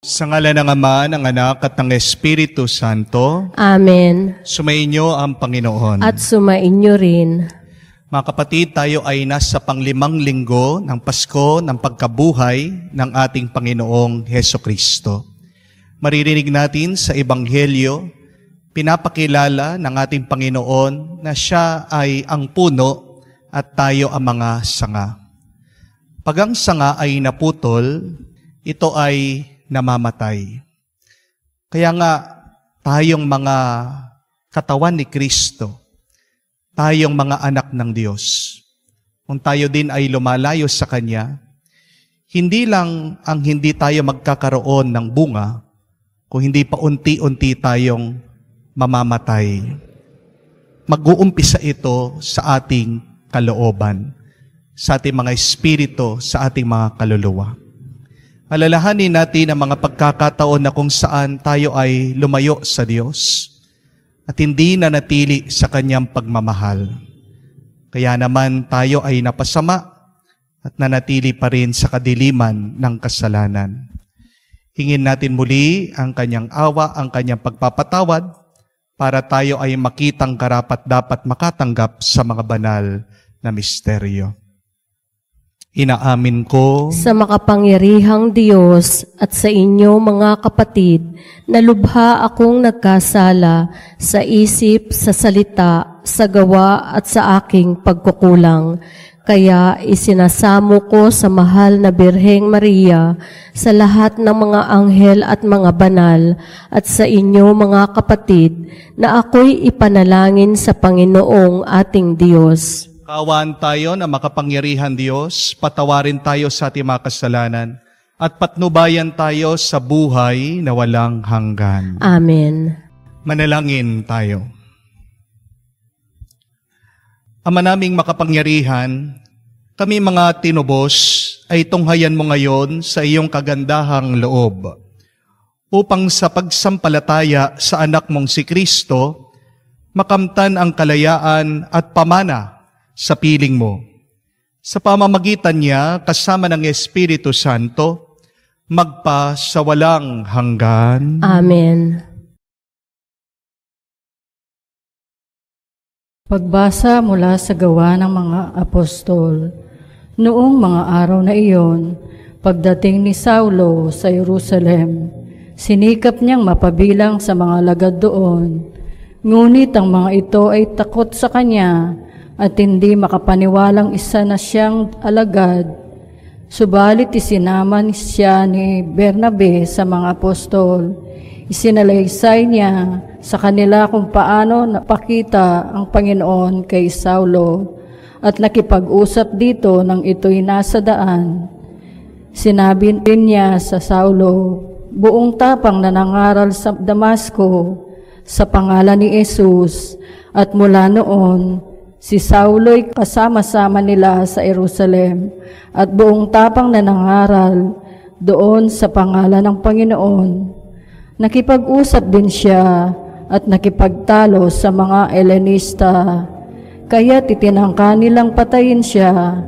Sa ngalan ng Ama, ng Anak, at ng Espiritu Santo. Amen. Sumainyo ang Panginoon. At sumainyo rin. Mga kapatid, tayo ay nasa panglimang linggo ng Pasko ng pagkabuhay ng ating Panginoong Hesukristo. Maririnig natin sa Ebanghelyo, pinapakilala ng ating Panginoon na siya ay ang puno at tayo ang mga sanga. Pag ang sanga ay naputol, ito ay namamatay. Kaya nga, tayong mga katawan ni Kristo, tayong mga anak ng Diyos, kung tayo din ay lumalayo sa Kanya, hindi lang ang hindi tayo magkakaroon ng bunga, kung hindi pa unti-unti tayong mamamatay. Mag-uumpisa ito sa ating kalooban, sa ating mga espiritu, sa ating mga kaluluwa. Alalahanin natin ang mga pagkakataon na kung saan tayo ay lumayo sa Diyos at hindi nanatili sa Kanyang pagmamahal. Kaya naman tayo ay napasama at nanatili pa rin sa kadiliman ng kasalanan. Hingin natin muli ang Kanyang awa, ang Kanyang pagpapatawad para tayo ay makitang karapat-dapat makatanggap sa mga banal na misteryo. Inaamin ko sa makapangyarihang Diyos at sa inyo mga kapatid, na lubha akong nagkasala sa isip, sa salita, sa gawa at sa aking pagkukulang. Kaya isinasamo ko sa mahal na Birheng Maria, sa lahat ng mga anghel at mga banal, at sa inyo mga kapatid, na ako'y ipanalangin sa Panginoong ating Diyos. Kaawaan tayo na makapangyarihan Diyos, patawarin tayo sa ating mga kasalanan, at patnubayan tayo sa buhay na walang hanggan. Amen. Manalangin tayo. Ama naming makapangyarihan, kami mga tinubos ay tunghayan mo ngayon sa iyong kagandahang loob, upang sa pagsampalataya sa anak mong si Kristo, makamtan ang kalayaan at pamana sa piling mo. Sa pamamagitan niya, kasama ng Espiritu Santo, magpa sa walang hanggan. Amen. Pagbasa mula sa Gawa ng mga Apostol. Noong mga araw na iyon, pagdating ni Saulo sa Jerusalem, sinikap niyang mapabilang sa mga lagad doon. Ngunit ang mga ito ay takot sa kanya, at hindi makapaniwalang isa na siyang alagad. Subalit isinama siya ni Bernabe sa mga apostol. Isinalaysay niya sa kanila kung paano napakita ang Panginoon kay Saulo at nakipag-usap dito nang ito'y nasa daan. Sinabi din niya sa Saulo, buong tapang na nangaral sa Damasco sa pangalan ni Jesus, at mula noon, si Saulo'y kasama-sama nila sa Jerusalem at buong tapang na nangaral doon sa pangalan ng Panginoon. Nakipag-usap din siya at nakipagtalo sa mga Helenista, kaya titinangka nilang patayin siya.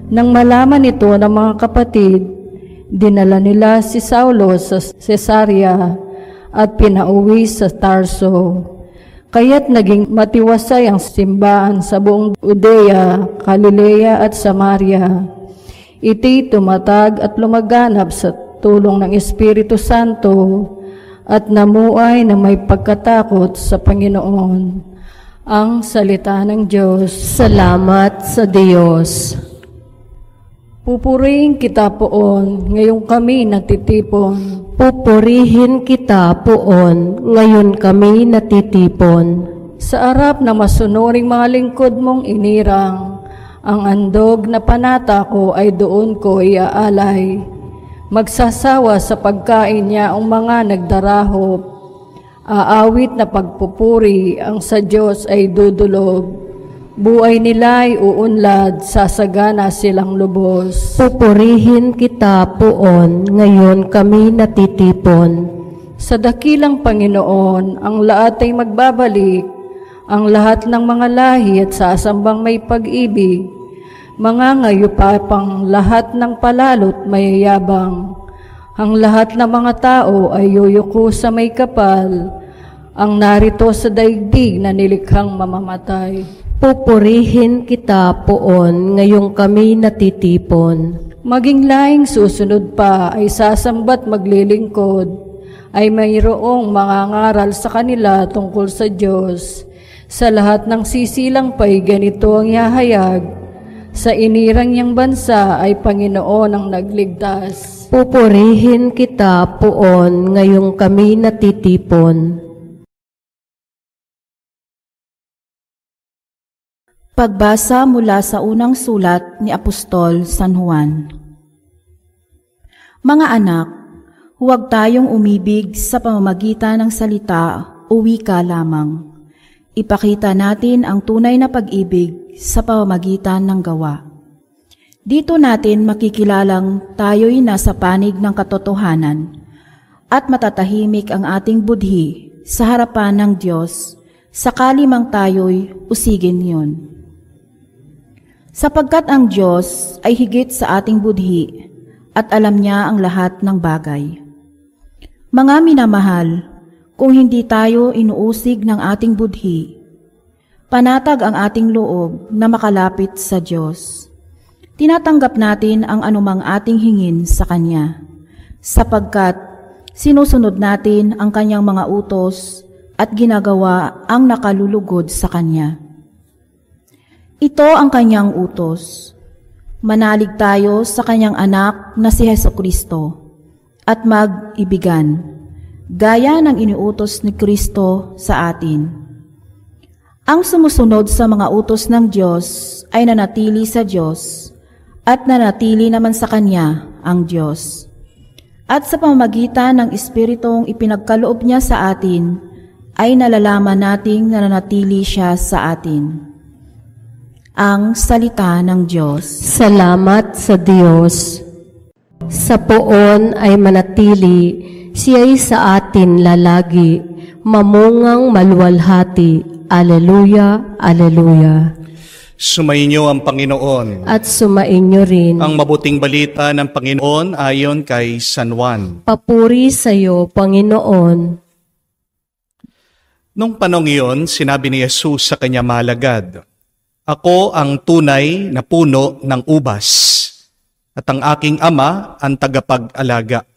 Nang malaman ito ng mga kapatid, dinala nila si Saulo sa Cesarea at pinauwi sa Tarso. Kaya't naging matiwasay ang simbahan sa buong Judea, Galilea at Samaria. Ito'y tumatag at lumaganap sa tulong ng Espiritu Santo at namuay na may pagkatakot sa Panginoon. Ang salita ng Diyos. Salamat sa Diyos. Pupurihin kita poon, ngayong kami natitipon. Pupurihin kita poon, ngayon kami natitipon. Sa arap na masunuring mga lingkod mong inirang, ang andog na panata ko ay doon ko iaalay. Magsasawa sa pagkain niya ang mga nagdarahop. Aawit na pagpupuri ang sa Diyos ay dudulog. Buhay nila'y uunlad, sasagana silang lubos. Pupurihin kita poon, ngayon kami natitipon. Sa dakilang Panginoon, ang lahat ay magbabalik, ang lahat ng mga lahi at sasambang may pag-ibig. Mga ngayupapang lahat ng palalot mayayabang, Ang lahat ng mga tao ay yuyuko sa may kapal, ang narito sa daigdig na nilikhang mamamatay. Pupurihin kita, Poon, ngayong kami natitipon. Maging laing susunod pa ay sasambat maglilingkod, ay mayroong mangangaral sa kanila tungkol sa Diyos. Sa lahat ng sisilang pa'y ganito ang ihahayag, sa inirang niyang bansa ay Panginoon ang nagligtas. Pupurihin kita, Poon, ngayong kami natitipon. Pagbasa mula sa unang sulat ni Apostol San Juan. Mga anak, huwag tayong umibig sa pamamagitan ng salita o wika lamang. Ipakita natin ang tunay na pag-ibig sa pamamagitan ng gawa. Dito natin makikilalang tayo'y nasa panig ng katotohanan at matatahimik ang ating budhi sa harapan ng Diyos sakali mang tayo'y usigin yun. Sapagkat ang Diyos ay higit sa ating budhi at alam niya ang lahat ng bagay. Mga minamahal, kung hindi tayo inuusig ng ating budhi, panatag ang ating loob na makalapit sa Diyos. Tinatanggap natin ang anumang ating hingin sa Kanya, sapagkat sinusunod natin ang Kanyang mga utos at ginagawa ang nakalulugod sa Kanya. Ito ang Kanyang utos. Manalig tayo sa Kanyang anak na si Hesukristo at mag-ibigan, gaya ng iniutos ni Kristo sa atin. Ang sumusunod sa mga utos ng Diyos ay nanatili sa Diyos at nanatili naman sa Kanya ang Diyos. At sa pamamagitan ng Espiritong ipinagkaloob niya sa atin, ay nalalaman nating nananatili siya sa atin. Ang salita ng Diyos. Salamat sa Diyos. Sa Poon ay manatili, siya'y sa atin lalagi, mamungang maluwalhati. Aleluya, aleluya. Sumainyo ang Panginoon. At sumainyo rin. Ang mabuting balita ng Panginoon ayon kay San Juan. Papuri sa iyo, Panginoon. Nung panong iyon, sinabi ni Jesus sa kanya malagad, "Ako ang tunay na puno ng ubas, at ang aking Ama ang tagapag-alaga."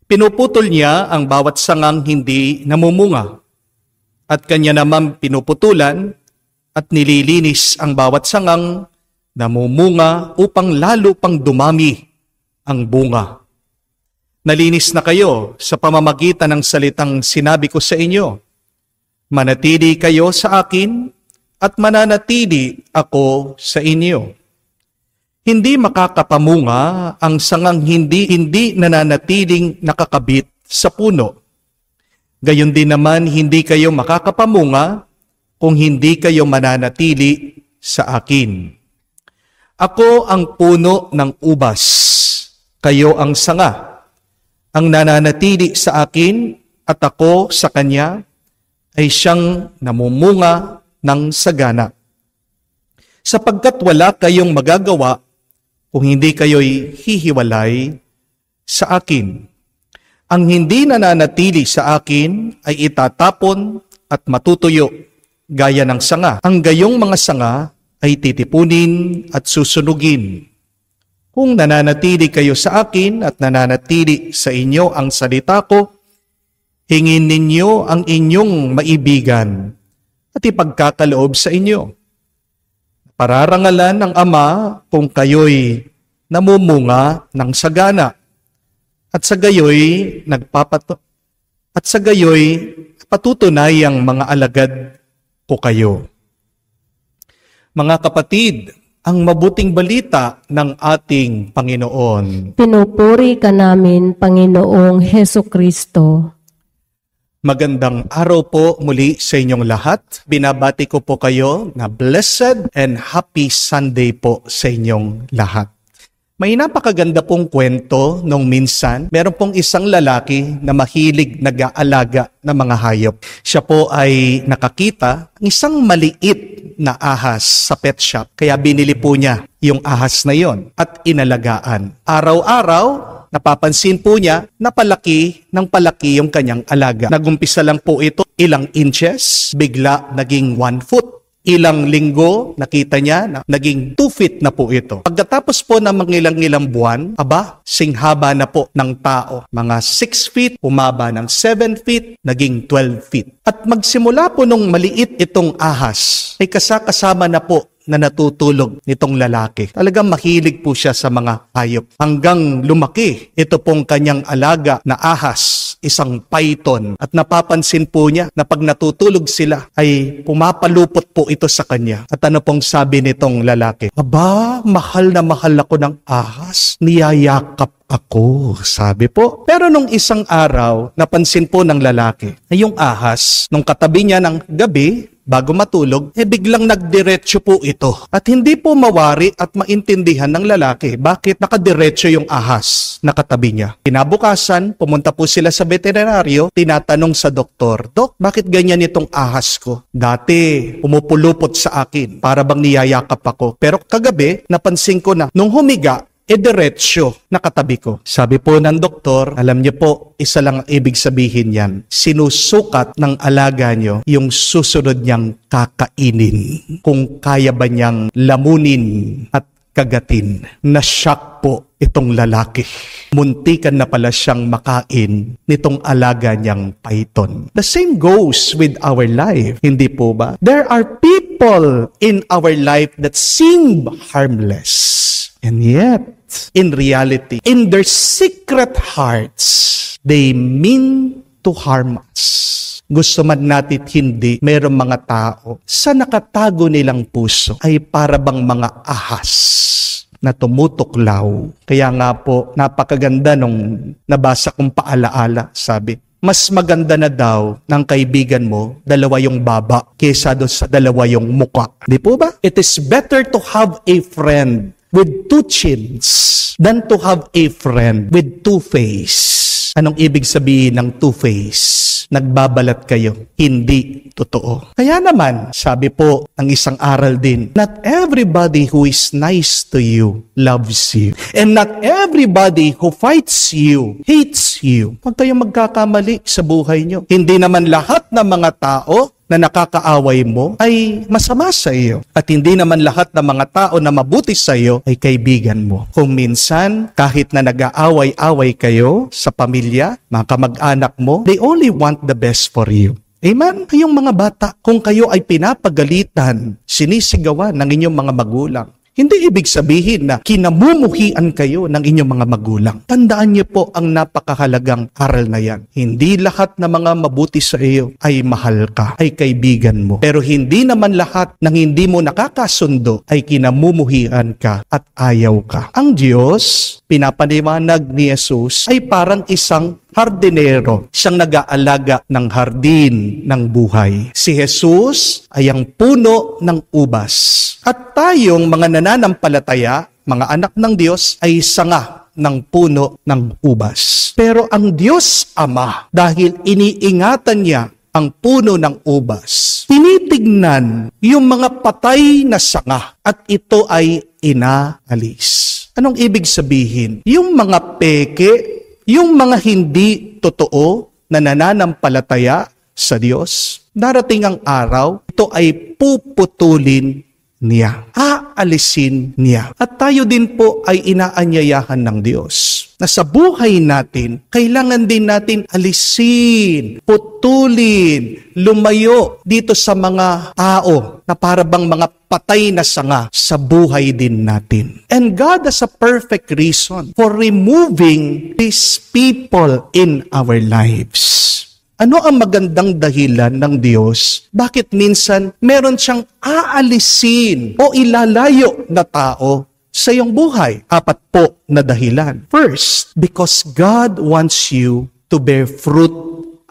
Pinuputol niya ang bawat sangang hindi namumunga, at kanya naman pinuputulan at nililinis ang bawat sangang namumunga upang lalo pang dumami ang bunga. Nalinis na kayo sa pamamagitan ng salitang sinabi ko sa inyo. Manatili kayo sa akin at mananatili ako sa inyo. Hindi makakapamunga ang sangang hindi nananatiling nakakabit sa puno. Gayon din naman hindi kayo makakapamunga kung hindi kayo mananatili sa akin. Ako ang puno ng ubas, kayo ang sanga. Ang nananatili sa akin at ako sa kanya ay siyang namumunga ng sagana. Sapagkat wala kayong magagawa kung hindi kayo'y hihiwalay sa akin. Ang hindi nananatili sa akin ay itatapon at matutuyo gaya ng sanga. Ang gayong mga sanga ay titipunin at susunugin. Kung nananatili kayo sa akin at nananatili sa inyo ang salita ko, hingin ninyo ang inyong maibigan at ipagkakaloob sa inyo. Pararangalan ng Ama kung kayo'y namumunga ng sagana at sa gayo'y patutunayang mga alagad ko kayo. Mga kapatid, ang mabuting balita ng ating Panginoon. Pinupuri ka namin, Panginoong Hesukristo. Magandang araw po muli sa inyong lahat. Binabati ko po kayo na blessed and happy Sunday po sa inyong lahat. May napakaganda pong kwento nung minsan. Meron pong isang lalaki na mahilig nag-aalaga ng mga hayop. Siya po ay nakakita ng isang maliit na ahas sa pet shop. Kaya binili po niya yung ahas na yon at inalagaan. Araw-araw, napapansin po niya na palaki yung kanyang alaga. Nagumpisa lang po ito ilang inches, bigla naging 1 foot. Ilang linggo, nakita niya na naging 2 feet na po ito. Pagkatapos po ng mga ilang buwan, singhaba na po ng tao. Mga 6 feet, humaba ng 7 feet, naging 12 feet. At magsimula po nung maliit itong ahas, ay kasama na po na natutulog nitong lalaki. Talagang mahilig po siya sa mga hayop. Hanggang lumaki, ito pong kanyang alaga na ahas, isang python. At napapansin po niya na pag natutulog sila, ay pumapalupot po ito sa kanya. At ano pong sabi nitong lalaki? Mahal na mahal ako ng ahas. Niyayakap ako, sabi po. Pero nung isang araw, napansin po ng lalaki na yung ahas, nung katabi niya ng gabi, bago matulog, biglang nagdiretso po ito. At hindi po mawari at maintindihan ng lalaki bakit nakadiretso yung ahas na katabi niya. Kinabukasan, pumunta po sila sa veterinaryo, tinatanong sa doktor, Dok, bakit ganyan itong ahas ko? Dati, pumupulupot sa akin, para bang niyayakap ako. Pero kagabi, napansin ko na, nung humiga, diretsyo na katabi ko. Sabi po ng doktor, alam niyo po, isa lang ang ibig sabihin yan. Sinusukat ng alaga niyo yung susunod niyang kakainin. Kung kaya ba niyang lamunin at kagatin. Na-shock po itong lalaki. Muntikan na pala siyang makain nitong alaga niyang python. The same goes with our life. Hindi po ba? There are people in our life that seem harmless. And yet, in reality, in their secret hearts, they mean to harm us. Gusto man natin hindi, mayroong mga tao sa nakatago nilang puso ay para bang mga ahas na tumutuklaw. Kaya nga po, napakaganda nung nabasa kong paalaala, sabi, mas maganda na daw ng kaibigan mo, 2 yung baba, kaysa doon sa 2 yung muka. Di po ba? It is better to have a friend with 2 chins than to have a friend with 2 face. Anong ibig sabihin ng 2 face? Nagbabalat kayo. Hindi totoo. Kaya naman, sabi po ng isang aral din, not everybody who is nice to you loves you. And not everybody who fights you hates you. Huwag kayong magkakamali sa buhay nyo. Hindi naman lahat ng mga tao na nakakaaway mo ay masama sa iyo. At hindi naman lahat ng mga tao na mabuti sa iyo ay kaibigan mo. Kung minsan, kahit na nag-aaway-away kayo sa pamilya, mga kamag-anak mo, they only want the best for you. Amen? Kayong mga bata, kung kayo ay pinapagalitan, sinisigawan ng inyong mga magulang, hindi ibig sabihin na kinamumuhian kayo ng inyong mga magulang. Tandaan niyo po ang napakahalagang aral na yan. Hindi lahat ng mga mabuti sa iyo ay mahal ka, ay kaibigan mo. Pero hindi naman lahat ng hindi mo nakakasundo ay kinamumuhian ka at ayaw ka. Ang Diyos, pinapaliwanag ni Jesus, ay parang isang hardinero, siyang nag-aalaga ng hardin ng buhay. Si Jesus ay ang puno ng ubas. At tayong mga nananampalataya, mga anak ng Diyos, ay sanga ng puno ng ubas. Pero ang Diyos Ama, dahil iniingatan niya ang puno ng ubas, tinitignan yung mga patay na sanga at ito ay inaalis. Anong ibig sabihin? Yung mga peke, yung mga hindi totoo na nananampalataya sa Diyos, darating ang araw, ito ay puputulin niya. Aalisin niya. At tayo din po ay inaanyayahan ng Diyos na sa buhay natin, kailangan din natin alisin, putulin, lumayo dito sa mga tao na para bang mga patay na sanga sa buhay din natin. And God has a perfect reason for removing these people in our lives. Ano ang magandang dahilan ng Diyos? Bakit minsan meron siyang aalisin o ilalayo na tao sa iyong buhay? 4 po na dahilan. First, because God wants you to bear fruit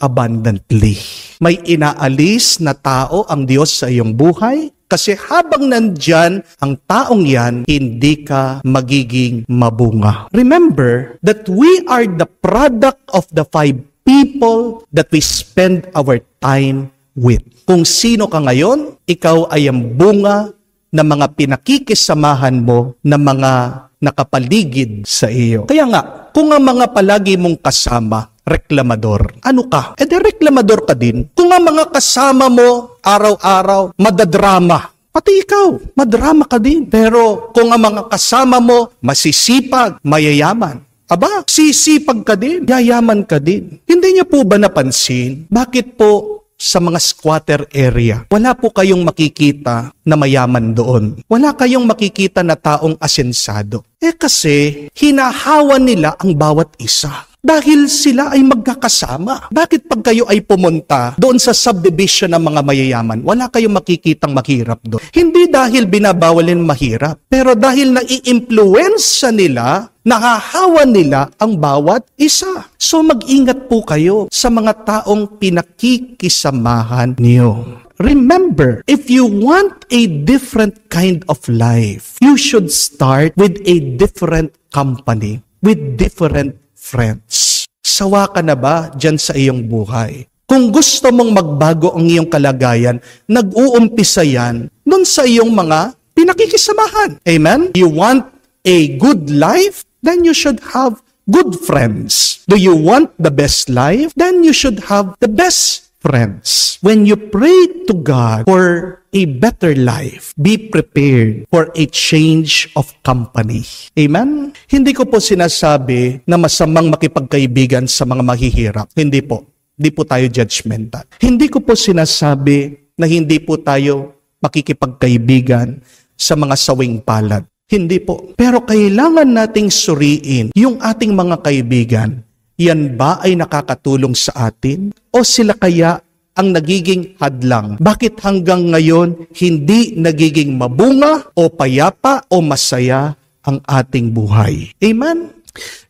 abundantly. May inaalis na tao ang Diyos sa iyong buhay kasi habang nandyan ang taong yan, hindi ka magiging mabunga. Remember that we are the product of the 5 people that we spend our time with. Kung sino ka ngayon, ikaw ay ang bunga ng mga pinakikisamahan mo ng mga nakapaligid sa iyo. Kaya nga, kung ang mga palagi mong kasama, reklamador, ano ka? E di reklamador ka din. Kung ang mga kasama mo, araw-araw, madadrama, pati ikaw, madrama ka din. Pero kung ang mga kasama mo, masisipag, mayayaman, aba, sisipag ka din, yayaman ka din. Hindi niyo po ba napansin? Bakit po sa mga squatter area, wala po kayong makikita na mayaman doon? Wala kayong makikita na taong asensado? Kasi hinahawa nila ang bawat isa. Dahil sila ay magkakasama. Bakit pag kayo ay pumunta doon sa subdivision ng mga mayayaman, wala kayong makikitang mahirap doon? Hindi dahil binabawalin mahirap, pero dahil nai-impluwensya nila, nahahawa nila ang bawat isa. So mag-ingat po kayo sa mga taong pinakikisamahan niyo. Remember, if you want a different kind of life, you should start with a different company, with different friends. Sawa ka na ba dyan sa iyong buhay? Kung gusto mong magbago ang iyong kalagayan, nag-uumpisa yan dun sa iyong mga pinakikisamahan. Amen? You want a good life? Then you should have good friends. Do you want the best life? Then you should have the best friends. When you pray to God for a better life, be prepared for a change of company. Amen? Hindi ko po sinasabi na masamang makipagkaibigan sa mga mahihirap. Hindi po. Hindi po tayo judgmental. Hindi ko po sinasabi na hindi po tayo makikipagkaibigan sa mga sawing palad. Hindi po. Pero kailangan nating suriin yung ating mga kaibigan. Yan ba ay nakakatulong sa atin? O sila kaya ang nagiging hadlang? Bakit hanggang ngayon hindi nagiging mabunga o payapa o masaya ang ating buhay? Amen?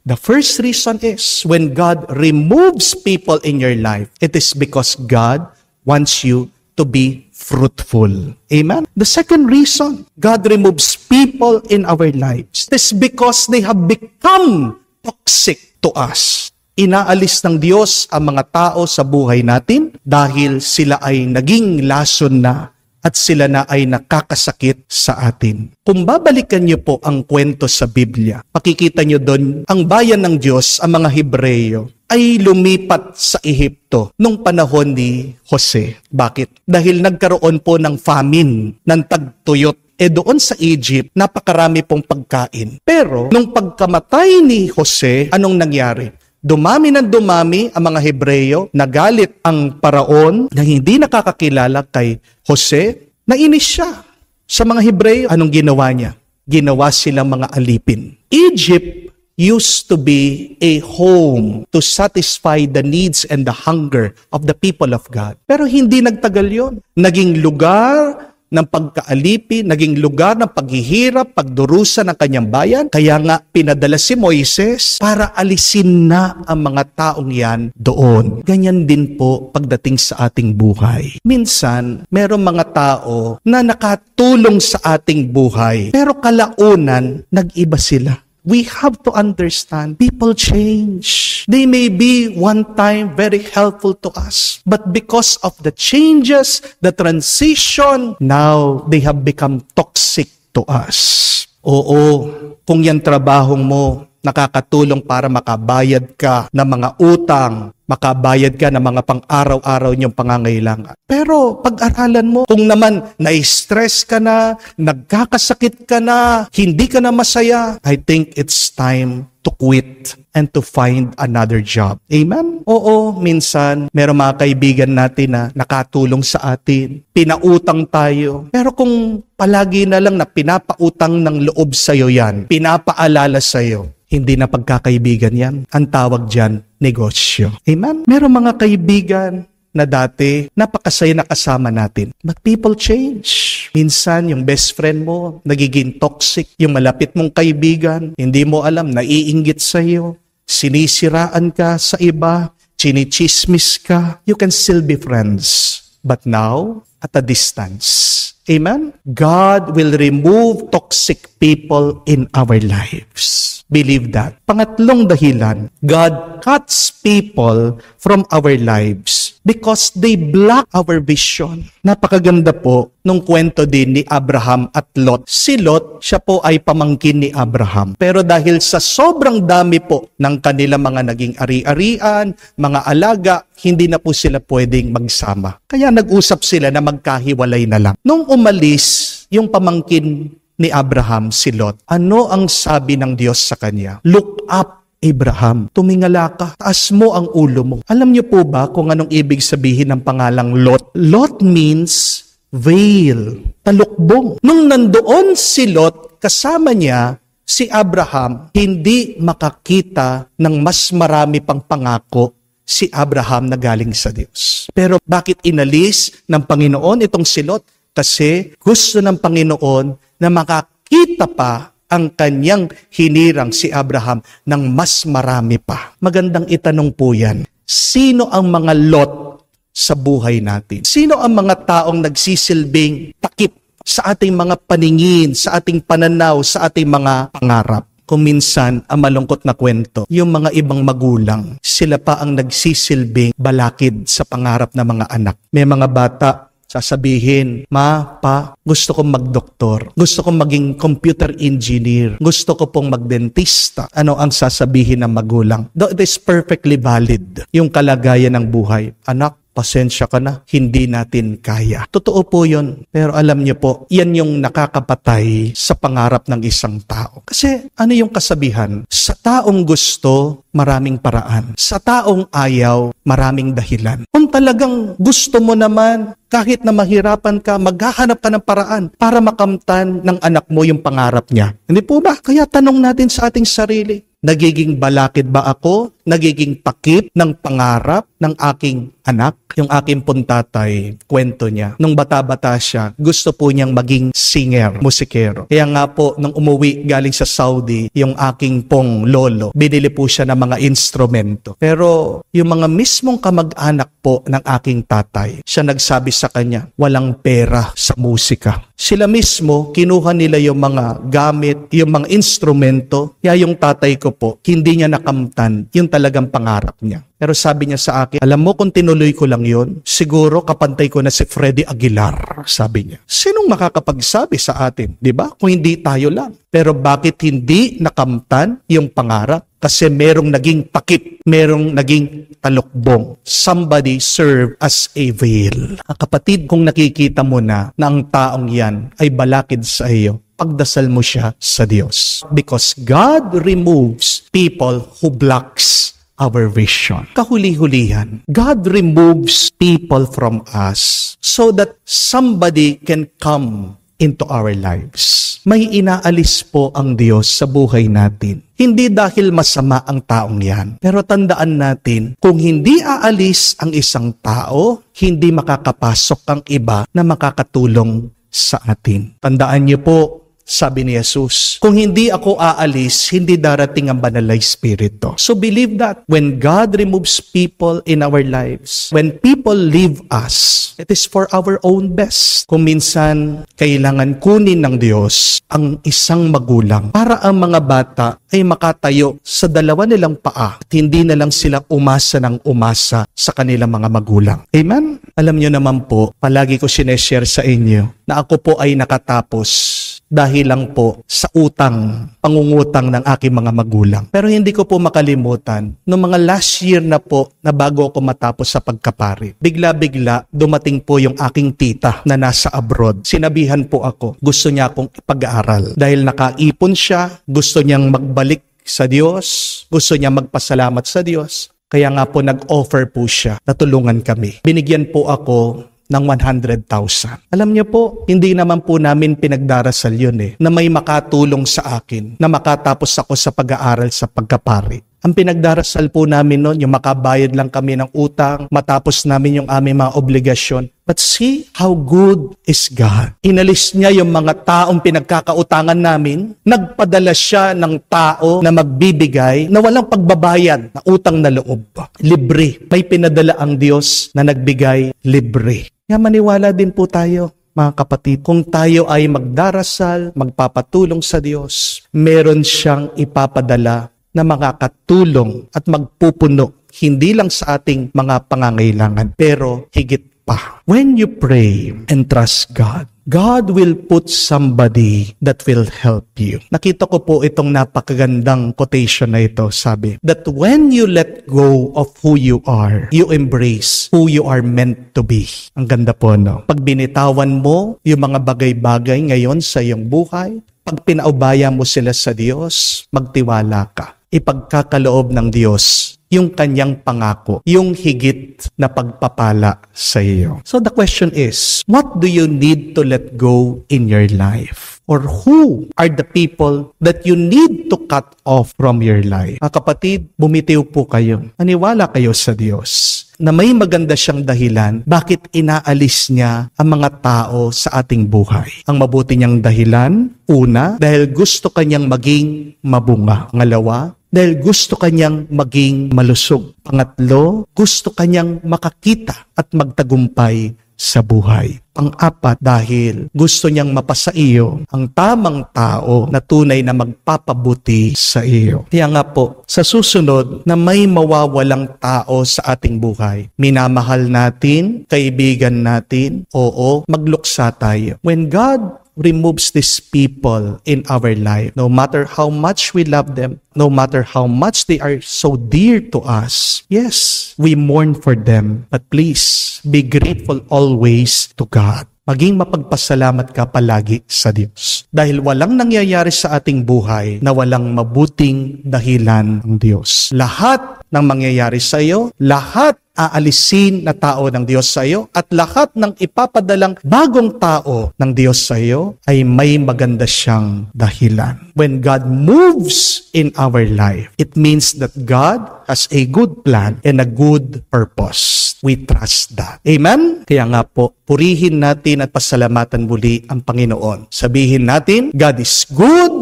The first reason is when God removes people in your life, it is because God wants you to be fruitful. Amen? The second reason God removes people in our lives is because they have become toxic to us. Inaalis ng Diyos ang mga tao sa buhay natin dahil sila ay naging lason na at sila na ay nakakasakit sa atin. Kung babalikan niyo po ang kwento sa Biblia, makikita niyo doon ang bayan ng Diyos, ang mga Hebreyo, ay lumipat sa Ehipto nung panahon ni Jose. Bakit? Dahil nagkaroon po ng famine, ng tagtuyot. Doon sa Egypt, napakarami pong pagkain. Pero nung pagkamatay ni Jose, anong nangyari? Dumami ng dumami ang mga Hebreyo, nagalit ang paraon na hindi nakakakilala kay Jose, nainis siya sa mga Hebreyo. Anong ginawa niya? Ginawa silang mga alipin. Egypt used to be a home to satisfy the needs and the hunger of the people of God. Pero hindi nagtagal yon. Naging lugar ng pagkaalipi, naging lugar ng paghihirap, pagdurusa ng kanyang bayan. Kaya nga, pinadala si Moises para alisin na ang mga taong yan doon. Ganyan din po pagdating sa ating buhay. Minsan, merong mga tao na nakatulong sa ating buhay, pero kalaunan, nag-iba sila. We have to understand, people change. They may be one time very helpful to us, but because of the changes, the transition, now they have become toxic to us. Oo, kung yan trabahong mo, nakakatulong para makabayad ka ng mga utang, makabayad ka ng mga pang-araw-araw niyong pangangailangan. Pero pag-aralan mo, kung naman na-stress ka na, nagkakasakit ka na, hindi ka na masaya, I think it's time to quit and to find another job. Amen? Oo, minsan, meron mga kaibigan natin na nakatulong sa atin, pinautang tayo. Pero kung palagi na lang na pinapautang ng loob sa'yo yan, pinapaalala sa'yo, hindi na pagkakaibigan yan. Ang tawag dyan, negosyo. Amen? Meron mga kaibigan na dati, napakasaya na kasama natin. But people change. Minsan, yung best friend mo, nagiging toxic. Yung malapit mong kaibigan, hindi mo alam, naiinggit sa'yo. Sinisiraan ka sa iba. Chinichismis ka. You can still be friends. But now, at a distance. Amen? God will remove toxic people in our lives. Believe that. Pangatlong dahilan, God cuts people from our lives because they block our vision. Napakaganda po nung kwento din ni Abraham at Lot. Si Lot, siya po ay pamangkin ni Abraham. Pero dahil sa sobrang dami po ng kanilang mga naging ari-arian, mga alaga, hindi na po sila pwedeng magsama. Kaya nag-usap sila na magkahiwalay na lang. Nung umalis yung pamangkin ni Abraham, si Lot, ano ang sabi ng Diyos sa kanya? Look up, Abraham, tumingala ka, taas mo ang ulo mo. Alam niyo po ba kung anong ibig sabihin ng pangalang Lot? Lot means veil, talukbong. Nung nandoon si Lot, kasama niya si Abraham, hindi makakita ng mas marami pang pangako si Abraham na galing sa Diyos. Pero bakit inalis ng Panginoon itong si Lot? Kasi gusto ng Panginoon na makakita pa ang kanyang hinirang si Abraham ng mas marami pa. Magandang itanong po yan. Sino ang mga Lot sa buhay natin? Sino ang mga taong nagsisilbing takip sa ating mga paningin, sa ating pananaw, sa ating mga pangarap? Kung minsan, ang malungkot na kwento, yung mga ibang magulang, sila pa ang nagsisilbing balakid sa pangarap ng mga anak. May mga bata, sasabihin, Ma, Pa, gusto kong magdoktor. Gusto kong maging computer engineer. Gusto ko pong magdentista. Ano ang sasabihin ng magulang? Though it is perfectly valid, yung kalagayan ng buhay. Anak, pasensya ka na, hindi natin kaya. Totoo po yun. Pero alam niyo po, yan yung nakakapatay sa pangarap ng isang tao. Kasi ano yung kasabihan? Sa taong gusto, maraming paraan. Sa taong ayaw, maraming dahilan. Kung talagang gusto mo naman, kahit na mahirapan ka, maghahanap ka ng paraan para makamtan ng anak mo yung pangarap niya. Hindi po ba? Kaya tanong natin sa ating sarili, nagiging balakid ba ako? Nagiging takip ng pangarap ng aking anak? Yung aking puntatay, kwento niya, nung bata-bata siya, gusto po niyang maging singer, musikero. Kaya nga po, nung umuwi galing sa Saudi, yung aking pong lolo, binili po siya ng mga instrumento. Pero yung mga mismong kamag-anak po ng aking tatay, siya nagsabi sa kanya, walang pera sa musika. Sila mismo, kinuha nila yung mga gamit, yung mga instrumento, kaya yung tatay ko po, hindi niya nakamtan yung talagang pangarap niya. Pero sabi niya sa akin, alam mo kung tinuloy ko lang yun, siguro kapantay ko na si Freddy Aguilar, sabi niya. Sinong makakapagsabi sa atin, di ba? Kung hindi tayo lang. Pero bakit hindi nakamtan yung pangarap? Kasi merong naging takip, merong naging talukbong. Somebody serve as a veil. Kapatid, kung nakikita mo na ang taong yan ay balakid sa iyo, pagdasal mo siya sa Diyos. Because God removes people who blocks our vision. Kahuli-hulihan, God removes people from us so that somebody can come into our lives. May inaalis po ang Diyos sa buhay natin. Hindi dahil masama ang taong yan. Pero tandaan natin, kung hindi aalis ang isang tao, hindi makakapasok ang iba na makakatulong sa atin. Tandaan niyo po, sabi ni Jesus, kung hindi ako aalis, hindi darating ang banal na Espiritu. So believe that when God removes people in our lives, when people leave us, it is for our own best. Kung minsan, kailangan kunin ng Diyos ang isang magulang para ang mga bata ay makatayo sa dalawa nilang paa at hindi na lang sila umasa ng umasa sa kanilang mga magulang. Amen? Alam niyo naman po, palagi ko sineshare sa inyo na ako po ay nakatapos dahil lang po sa pangungutang ng aking mga magulang. Pero hindi ko po makalimutan, noong mga last year na po na bago ako matapos sa pagkapari, bigla-bigla dumating po yung aking tita na nasa abroad. Sinabihan po ako, gusto niya akong ipag-aaral. Dahil nakaipon siya, gusto niyang magbalik sa Diyos, gusto niya magpasalamat sa Diyos. Kaya nga po nag-offer po siya na tulungan kami. Binigyan po ako ng 100,000. Alam niyo po, hindi naman po namin pinagdarasal yun na may makatulong sa akin, na makatapos ako sa pag-aaral sa pagkapari. Ang pinagdarasal po namin noon, yung makabayad lang kami ng utang, matapos namin yung aming mga obligasyon. But see how good is God. Inalis niya yung mga taong pinagkakautangan namin, nagpadala siya ng tao na magbibigay na walang pagbabayad na utang na loob. Libre. May pinadala ang Diyos na nagbigay libre. Kaya maniwala din po tayo, mga kapatid, kung tayo ay magdarasal, magpapatulong sa Diyos, meron siyang ipapadala na makakatulong at magpupuno hindi lang sa ating mga pangangailangan, pero higit pa. When you pray and trust God, God will put somebody that will help you. Nakita ko po itong napakagandang quotation na ito. Sabi, that when you let go of who you are, you embrace who you are meant to be. Ang ganda po, no? Pag binitawan mo yung mga bagay-bagay ngayon sa iyong buhay, pag pinaubaya mo sila sa Diyos, magtiwala ka. Ipagkakaloob ng Diyos yung kanyang pangako, yung higit na pagpapala sa iyo. So the question is, what do you need to let go in your life? Or who are the people that you need to cut off from your life? Mga kapatid, bumitiw po kayo. Maniwala kayo sa Diyos na may maganda siyang dahilan bakit inaalis niya ang mga tao sa ating buhay. Ang mabuti niyang dahilan, una, dahil gusto kanyang maging mabunga. Pangalawa, dahil gusto kanyang maging malusog. Pangatlo, gusto kanyang makakita at magtagumpay sa buhay. Pang-apat, dahil gusto niyang mapasa iyo ang tamang tao na tunay na magpapabuti sa iyo. Kaya nga po, sa susunod na may mawawalang tao sa ating buhay, minamahal natin, kaibigan natin, oo, magluksa tayo. When God removes these people in our life, no matter how much we love them, no matter how much they are so dear to us, yes, we mourn for them, but please be grateful always to God. Maging mapagpasalamat ka palagi sa Diyos. Dahil walang nangyayari sa ating buhay na walang mabuting dahilan ng Diyos. Lahat ng mangyayari sa iyo, lahat aalisin na tao ng Diyos sa iyo, at lahat ng ipapadalang bagong tao ng Diyos sa iyo ay may maganda siyang dahilan. When God moves in our life, it means that God has a good plan and a good purpose. We trust that. Amen? Kaya nga po, purihin natin at pasalamatan muli ang Panginoon. Sabihin natin, God is good,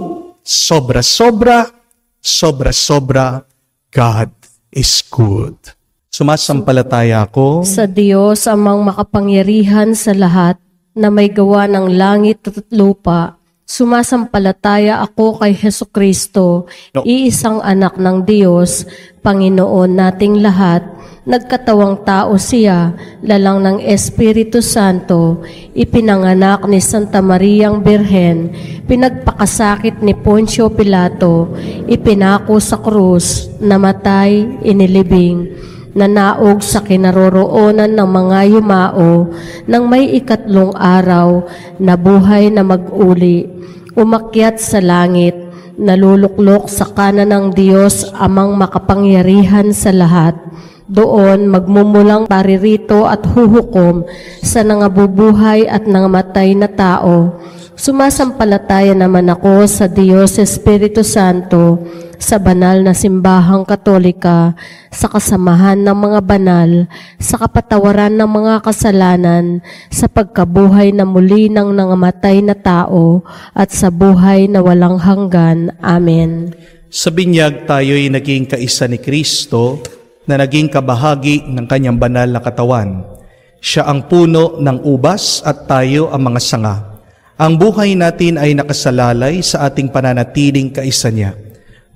sobra-sobra, sobra-sobra, God is good. Sumasampalataya ako Sa Diyos amang makapangyarihan sa lahat na may gawa ng langit at lupa. Sumasampalataya ako kay Hesukristo, iisang anak ng Diyos, Panginoon nating lahat. Nagkatawang tao siya, lalang ng Espiritu Santo, ipinanganak ni Santa Mariang Birhen, pinagpakasakit ni Poncio Pilato, ipinako sa krus, namatay, inilibing, nanaog sa kinaroroonan ng mga yumao, nang may ikatlong araw, nabuhay na mag-uli, umakyat sa langit, naluluklok sa kanan ng Diyos amang makapangyarihan sa lahat. Doon magmumulang paririto at huhukom sa nangabubuhay at nangamatay na tao. Sumasampalataya naman ako sa Diyos Espiritu Santo, sa banal na simbahang Katolika, sa kasamahan ng mga banal, sa kapatawaran ng mga kasalanan, sa pagkabuhay na muli ng nangamatay na tao, at sa buhay na walang hanggan. Amen. Sa binyag tayo'y naging kaisa ni Kristo, na naging kabahagi ng kanyang banal na katawan. Siya ang puno ng ubas at tayo ang mga sanga. Ang buhay natin ay nakasalalay sa ating pananatiling kaisa niya.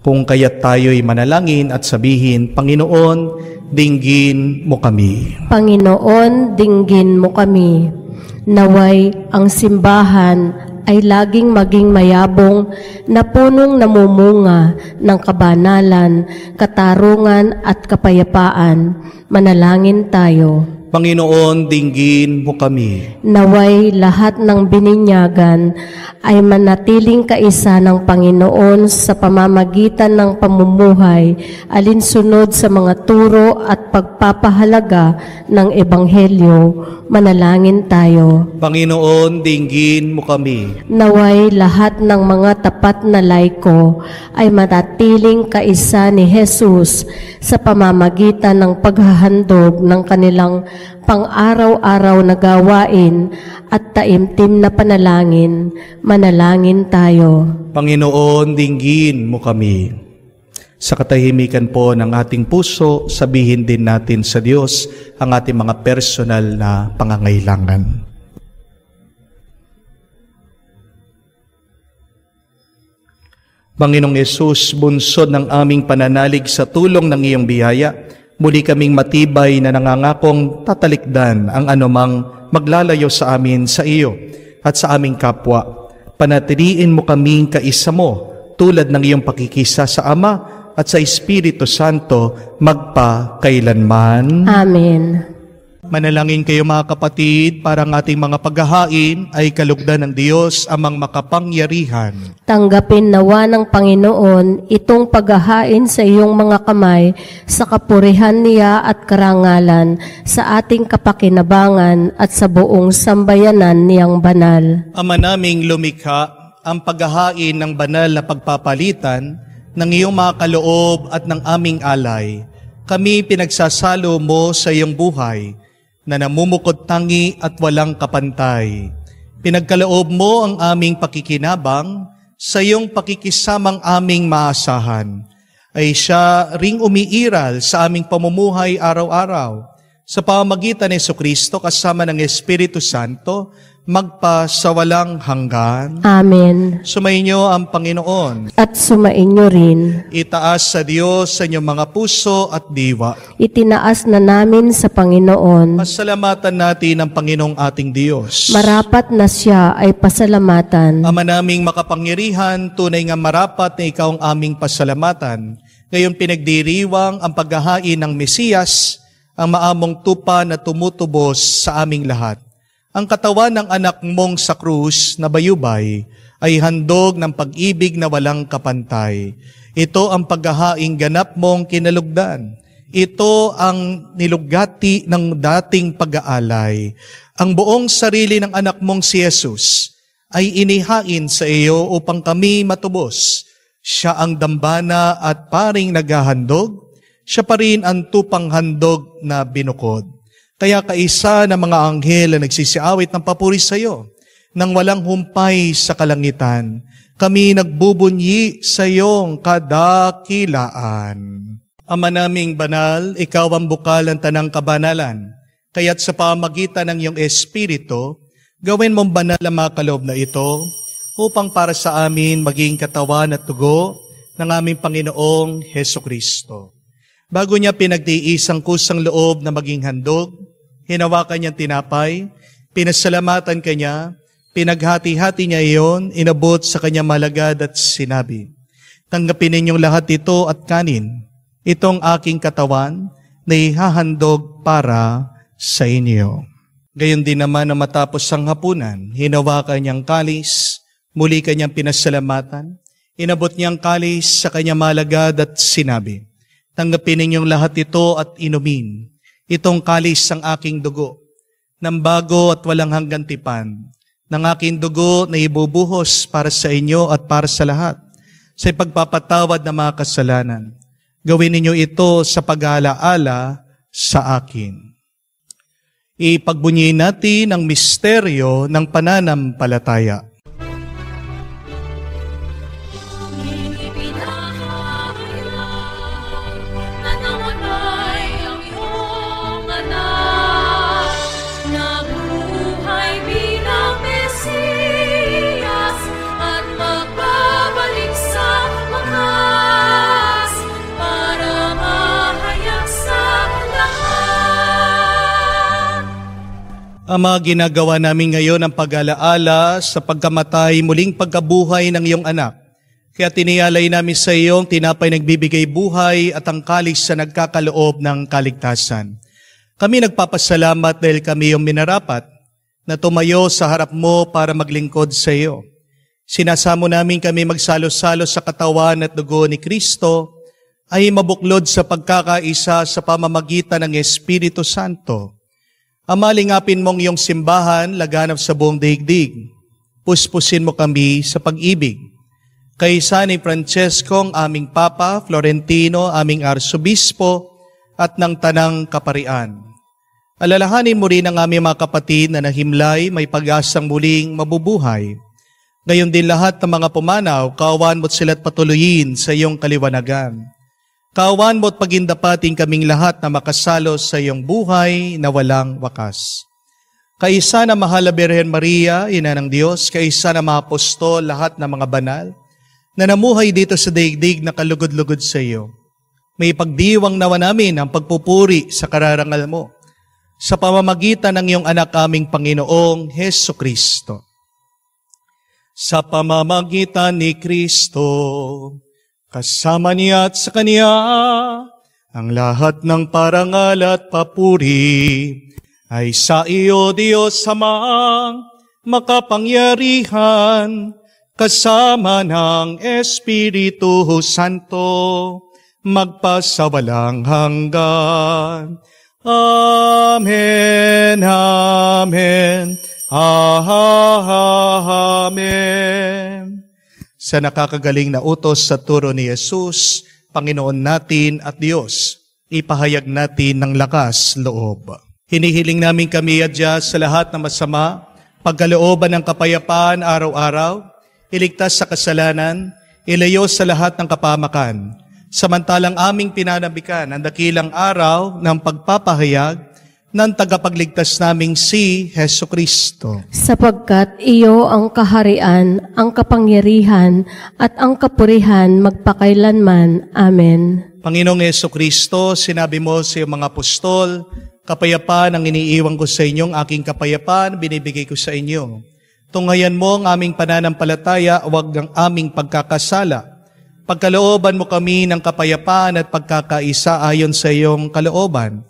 Kung kaya't tayo'y manalangin at sabihin, Panginoon, dinggin mo kami. Panginoon, dinggin mo kami. Naway ang simbahan ay laging maging mayabong na punong namumunga ng kabanalan, katarungan at kapayapaan. Manalangin tayo. Panginoon, dinggin mo kami. Naway lahat ng bininyagan ay manatiling kaisa ng Panginoon sa pamamagitan ng pamumuhay, alinsunod sa mga turo at pagpapahalaga ng Ebanghelyo. Manalangin tayo. Panginoon, dinggin mo kami. Naway lahat ng mga tapat na laiko ay manatiling kaisa ni Jesus sa pamamagitan ng paghahandog ng kanilang pang-araw-araw na gawain at taimtim na panalangin. Manalangin tayo. Panginoon, dinggin mo kami. Sa katahimikan po ng ating puso, sabihin din natin sa Diyos ang ating mga personal na pangangailangan. Panginoong Yesus, bunsod ng aming pananalig sa tulong ng iyong biyaya, Muli kaming matibay na nangangakong tatalikdan ang anumang maglalayo sa amin sa iyo at sa aming kapwa. Panatiliin mo kaming kaisa mo tulad ng iyong pakikisa sa Ama at sa Espiritu Santo magpa-kailanman. Amen. Manalangin kayo mga kapatid para ang ating mga paghahain ay kalugdan ng Diyos amang makapangyarihan. Tanggapin nawa ng Panginoon itong paghahain sa iyong mga kamay sa kapurihan niya at karangalan sa ating kapakinabangan at sa buong sambayanan niyang banal. Ama naming lumikha, ang paghahain ng banal na pagpapalitan ng iyong mga kaloob at ng aming alay, kami pinagsasalo mo sa iyong buhay na namumukod tangi at walang kapantay. Pinagkaloob mo ang aming pakikinabang sa iyong pakikisamang aming maasahan. Ay siya ring umiiral sa aming pamumuhay araw-araw. Sa pamamagitan ni Jesucristo kasama ng Espiritu Santo, magpasawalang hanggan. Amen. Sumainyo ang Panginoon. At sumainyo rin. Itaas sa Diyos sa inyong mga puso at diwa. Itinaas na namin sa Panginoon. Pasalamatan natin ang Panginoong ating Diyos. Marapat na siya ay pasalamatan. Ama naming makapangyarihan, tunay nga marapat na ikaw ang aming pasalamatan. Ngayon pinagdiriwang ang paghahain ng Mesiyas, ang maamong tupa na tumutubos sa aming lahat. Ang katawan ng anak mong sa krus na bayubay ay handog ng pag-ibig na walang kapantay. Ito ang paghahaing ganap mong kinalugdan. Ito ang nilugati ng dating pag-aalay. Ang buong sarili ng anak mong si Jesus ay inihain sa iyo upang kami matubos. Siya ang dambana at paring naghahandog. Siya pa rin ang tupang handog na binukod. Kaya kaisa ng mga anghel na nagsisiawit ng papuri sa iyo, nang walang humpay sa kalangitan, kami nagbubunyi sa iyong kadakilaan. Ama naming banal, ikaw ang bukal ng tanang kabanalan, kaya't sa pamagitan ng iyong Espiritu, gawin mong banal ang mga kaloob na ito, upang para sa amin maging katawan at tugo ng aming Panginoong Hesukristo. Bago niya pinagtiis ang kusang loob na maging handog, hinawakan niyang tinapay, pinasalamatan kanya, pinaghati-hati niya iyon, inabot sa kanyang malagad at sinabi, tanggapin ninyong lahat ito at kanin, itong aking katawan na ihahandog para sa inyo. Gayon din naman na matapos ang hapunan, hinawakan niyang kalis, muli kanyang pinasalamatan, inabot niyang kalis sa kanyang malagad at sinabi, tanggapin ninyong lahat ito at inumin. Itong kalis ang aking dugo, ng bago at walang hanggang tipan, ng aking dugo na ibubuhos para sa inyo at para sa lahat, sa ipagpapatawad ng mga kasalanan. Gawin ninyo ito sa pag-aalaala sa akin. Ipagbunyiin natin ang misteryo ng pananampalataya. Ama, ginagawa namin ngayon ang pag-alaala sa pagkamatay, muling pagkabuhay ng iyong anak. Kaya tiniyalay namin sa iyong tinapay nagbibigay buhay at ang kalis sa nagkakaloob ng kaligtasan. Kami nagpapasalamat dahil kami yung minarapat na tumayo sa harap mo para maglingkod sa iyo. Sinasamo namin kami magsalo-salo sa katawan at dugo ni Kristo ay mabuklod sa pagkakaisa sa pamamagitan ng Espiritu Santo. Ama, lingapin mong iyong simbahan laganap sa buong daigdig. Puspusin mo kami sa pag-ibig. Kaisa ni Francesco, ang aming Papa, Florentino, aming Arsobispo, at ng Tanang Kaparian. Alalahanin mo rin ang aming mga kapatid na nahimlay, may pag-asang muling mabubuhay. Gayon din lahat ng mga pumanaw, kaawaan mo't sila't patuloyin sa iyong kaliwanagan. Kaawaan mo't pagindapating kaming lahat na makasalo sa iyong buhay na walang wakas. Kaisa na mahal na Birhen Maria, Ina ng Diyos, kaisa na mga apostol, lahat ng mga banal, na namuhay dito sa daigdig na kalugod-lugod sa iyo. May pagdiwang nawa namin ang pagpupuri sa kararangal mo sa pamamagitan ng iyong anak aming Panginoong Heso Kristo. Sa pamamagitan ni Kristo, kasama niya at sa Kanya, ang lahat ng parangal at papuri ay sa iyo, Diyos Amang makapangyarihan, kasama ng Espiritu Santo, magpasawalang hanggan. Amen, amen, amen. Sa nakakagaling na utos sa turo ni Jesus, Panginoon natin at Diyos, ipahayag natin ng lakas loob. Hinihiling namin kami, Adya, sa lahat ng masama, pagkalooban ng kapayapaan araw-araw, iligtas sa kasalanan, ilayo sa lahat ng kapamakan, samantalang aming pinanabikan ang dakilang araw ng pagpapahayag ng tagapagligtas naming si Heso Kristo. Sapagkat iyo ang kaharian, ang kapangyarihan, at ang kapurihan magpakailanman. Amen. Panginoong Heso Kristo, sinabi mo sa iyong mga apostol, kapayapaan ang iniiwan ko sa inyong aking kapayapaan, binibigay ko sa inyo. Tunghayan mo ang aming pananampalataya, huwag ang aming pagkakasala. Pagkalooban mo kami ng kapayapaan at pagkakaisa ayon sa iyong kalooban.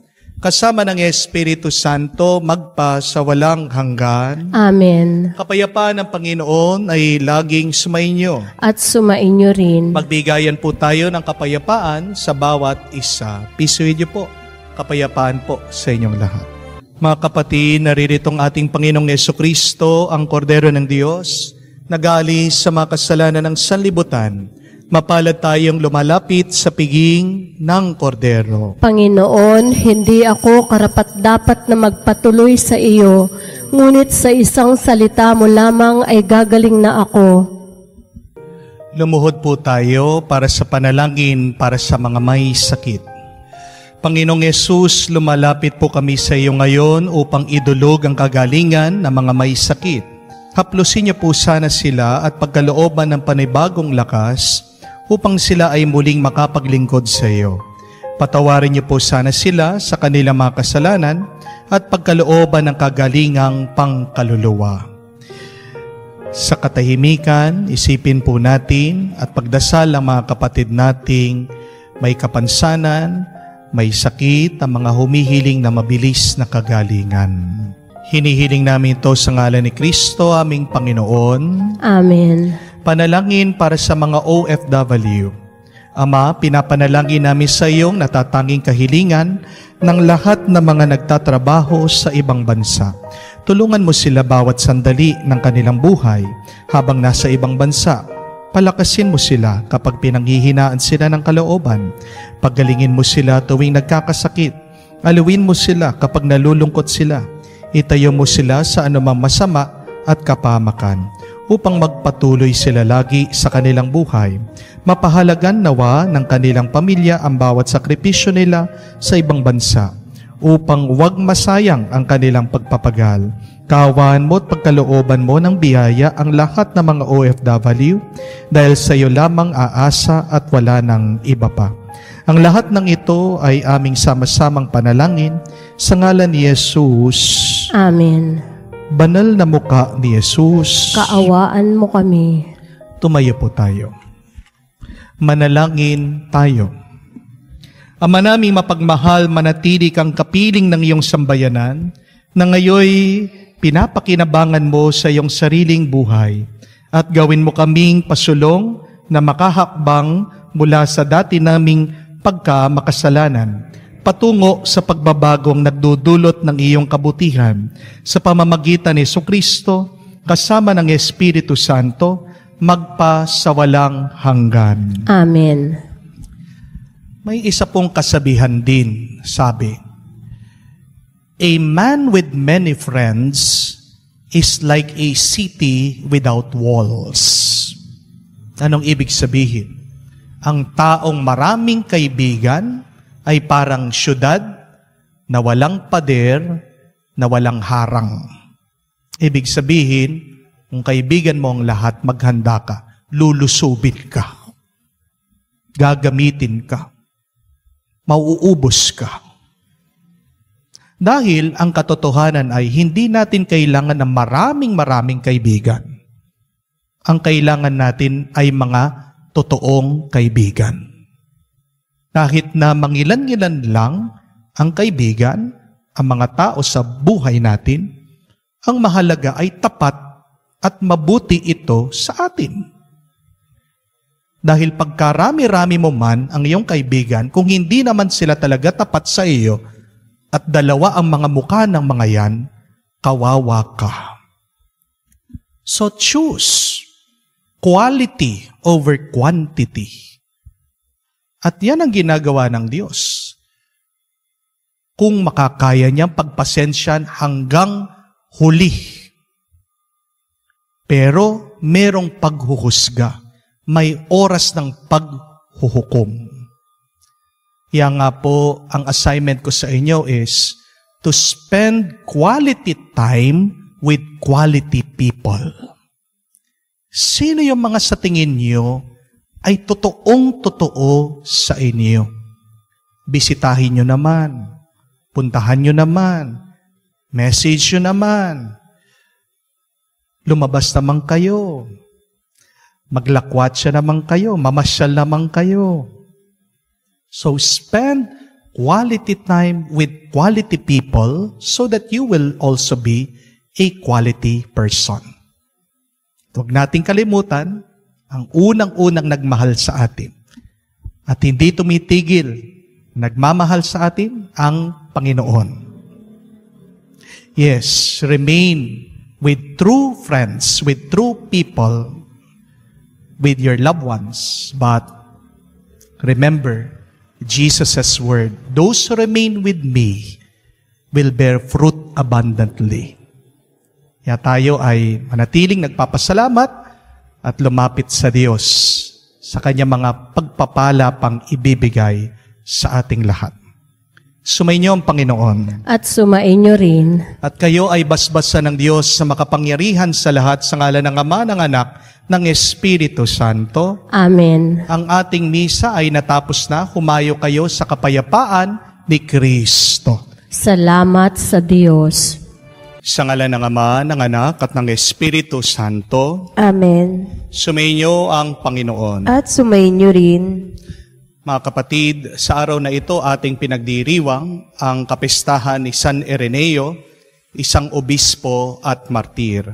Kasama ng Espiritu Santo, magpa sa walang hanggan. Amen. Kapayapaan ng Panginoon ay laging sumainyo. At sumainyo rin. Magbigayan po tayo ng kapayapaan sa bawat isa. Pisuhin niyo po. Kapayapaan po sa inyong lahat. Mga kapatid, naririto ang ating Panginoong Jesucristo, ang Kordero ng Diyos, nag-aalis sa mga kasalanan ng sanlibutan. Mapalad tayong lumalapit sa piging ng Kordero. Panginoon, hindi ako karapat-dapat na magpatuloy sa iyo, ngunit sa isang salita mo lamang ay gagaling na ako. Lumuhod po tayo para sa panalangin para sa mga may sakit. Panginoong Yesus, lumalapit po kami sa iyo ngayon upang idulog ang kagalingan ng mga may sakit. Haplusin niyo po sana sila at pagkalooban ng panibagong lakas upang sila ay muling makapaglingkod sa iyo. Patawarin niyo po sana sila sa kanilang mga kasalanan at pagkalooban ng kagalingang pangkaluluwa. Sa katahimikan, isipin po natin at pagdasal ang mga kapatid nating may kapansanan, may sakit, ang mga humihiling na mabilis na kagalingan. Hinihiling namin ito sa ngalan ni Kristo, aming Panginoon. Amen. Panalangin para sa mga OFW. Ama, pinapanalangin namin sa iyong natatanging kahilingan ng lahat ng mga nagtatrabaho sa ibang bansa. Tulungan mo sila bawat sandali ng kanilang buhay habang nasa ibang bansa. Palakasin mo sila kapag pinanghihinaan sila ng kalooban. Paggalingin mo sila tuwing nagkakasakit. Aluin mo sila kapag nalulungkot sila. Itayo mo sila sa anumang masama at kapamakan upang magpatuloy sila lagi sa kanilang buhay. Mapahalagan nawa ng kanilang pamilya ang bawat sakripisyo nila sa ibang bansa upang huwag masayang ang kanilang pagpapagal. Kaawaan mo at pagkalooban mo ng biyaya ang lahat ng mga OFW dahil sa iyo lamang aasa at wala ng iba pa. Ang lahat ng ito ay aming sama-samang panalangin sa ngalan ni Jesus. Amen. Banal na mukha ni Jesus, Kaawaan mo kami. tumayo po tayo. Manalangin tayo. Ama naming mapagmahal, manatili kang kapiling ng iyong sambayanan na ngayoy pinapakinabangan mo sa iyong sariling buhay at gawin mo kaming pasulong na makahakbang mula sa dati naming pagkamakasalanan patungo sa pagbabagong nagdudulot ng iyong kabutihan sa pamamagitan ni Jesucristo kasama ng Espiritu Santo magpa sa walang hanggan. Amen. May isa pong kasabihan din, sabi, a man with many friends is like a city without walls. Anong ibig sabihin? Ang taong maraming kaibigan ay parang syudad na walang pader, na walang harang. Ibig sabihin, kung kaibigan mo ang lahat, maghanda ka, lulusubin ka, gagamitin ka. mauubos ka. Dahil ang katotohanan ay hindi natin kailangan ng maraming kaibigan. Ang kailangan natin ay mga totoong kaibigan. Kahit na mangilan-ngilan lang ang kaibigan, ang mga tao sa buhay natin, ang mahalaga ay tapat at mabuti ito sa atin. Dahil pagkarami-rami mo man ang iyong kaibigan, kung hindi naman sila talaga tapat sa iyo, at dalawa ang mga mukha ng mga yan, kawawa ka. So choose quality over quantity. At yan ang ginagawa ng Diyos. Kung makakaya niyang pagpasensyan hanggang huli. Pero merong paghuhusga. May oras ng paghuhukom. Yan nga po, ang assignment ko sa inyo is to spend quality time with quality people. Sino yung mga sa tingin niyo ay totoong-totoo sa inyo? Bisitahin nyo naman. Puntahan nyo naman. Message nyo naman. Lumabas naman kayo. Maglakwatsa naman kayo. Mamasyal naman kayo. So spend quality time with quality people so that you will also be a quality person. Huwag nating kalimutan ang unang-unang nagmahal sa atin. At hindi tumitigil, nagmamahal sa atin ang Panginoon. Yes, remain with true friends, with true people, with your loved ones. But remember, Jesus' word, those who remain with me will bear fruit abundantly. Kaya tayo ay manatiling nagpapasalamat at lumapit sa Diyos sa Kanyang mga pagpapala pang ibibigay sa ating lahat. Sumainyo ang Panginoon. At sumainyo rin. At kayo ay basbasan ng Diyos sa makapangyarihan sa lahat sa ngalan ng Ama, ng Anak, ng Espiritu Santo. Amen. Ang ating misa ay natapos na. Humayo kayo sa kapayapaan ni Kristo. Salamat sa Diyos. Sa ngalan ng Ama, ng Anak, at ng Espiritu Santo. Amen. Sumainyo ang Panginoon. At sumainyo rin. Mga kapatid, sa araw na ito ating pinagdiriwang ang kapistahan ni San Ireneo, isang obispo at martir.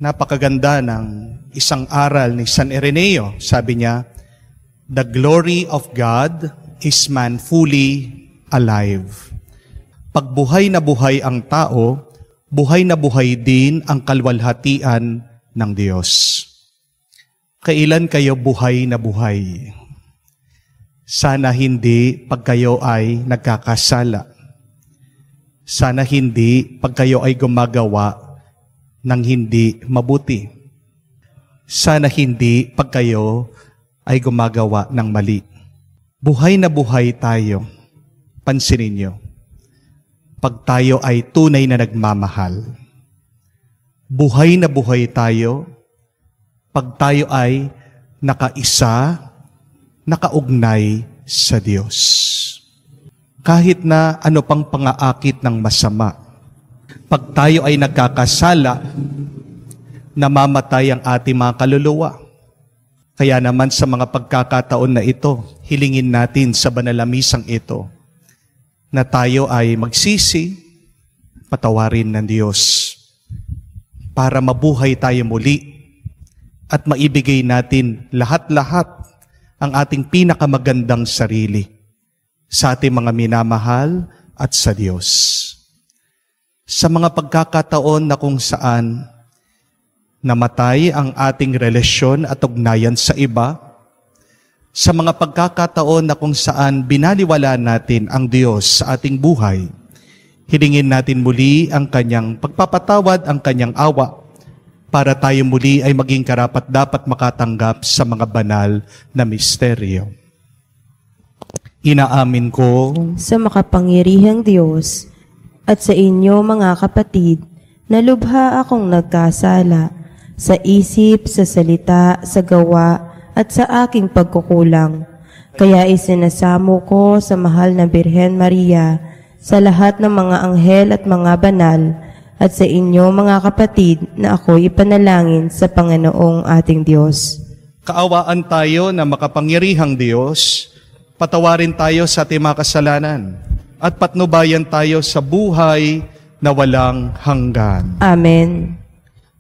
Napakaganda ng isang aral ni San Ireneo. Sabi niya, "The glory of God is man fully alive." Pag buhay na buhay ang tao, buhay na buhay din ang kalwalhatian ng Diyos. Kailan kayo buhay na buhay? Sana hindi pag kayo ay nagkakasala. Sana hindi pag kayo ay gumagawa ng hindi mabuti. Sana hindi pag kayo ay gumagawa ng mali. Buhay na buhay tayo. Pansinin niyo. Pag tayo ay tunay na nagmamahal. Buhay na buhay tayo pag tayo ay nakaisa, nakaugnay sa Diyos. Kahit na ano pang pangaakit ng masama, pag tayo ay nagkakasala, namamatay ang ating mga kaluluwa. Kaya naman sa mga pagkakataon na ito, hilingin natin sa banal na misang ito, na tayo ay magsisi, patawarin ng Diyos, para mabuhay tayo muli at maibigay natin lahat-lahat ang ating pinakamagandang sarili sa ating mga minamahal at sa Diyos. Sa mga pagkakataon na kung saan namatay ang ating relasyon at ugnayan sa iba, sa mga pagkakataon na kung saan binaliwala natin ang Diyos sa ating buhay, hilingin natin muli ang Kanyang pagpapatawad, ang Kanyang awa, para tayo muli ay maging karapat-dapat makatanggap sa mga banal na misteryo. Inaamin ko sa makapangyarihang Diyos at sa inyo mga kapatid, na lubha akong nagkasala sa isip, sa salita, sa gawa, at sa aking pagkukulang. Kaya isinasamo ko sa mahal na Birhen Maria, sa lahat ng mga anghel at mga banal, at sa inyo mga kapatid na ako'y ipanalangin sa Panginoong ating Diyos. Kaawaan tayo na makapangyarihang Diyos, patawarin tayo sa ating mga kasalanan, at patnubayan tayo sa buhay na walang hanggan. Amen.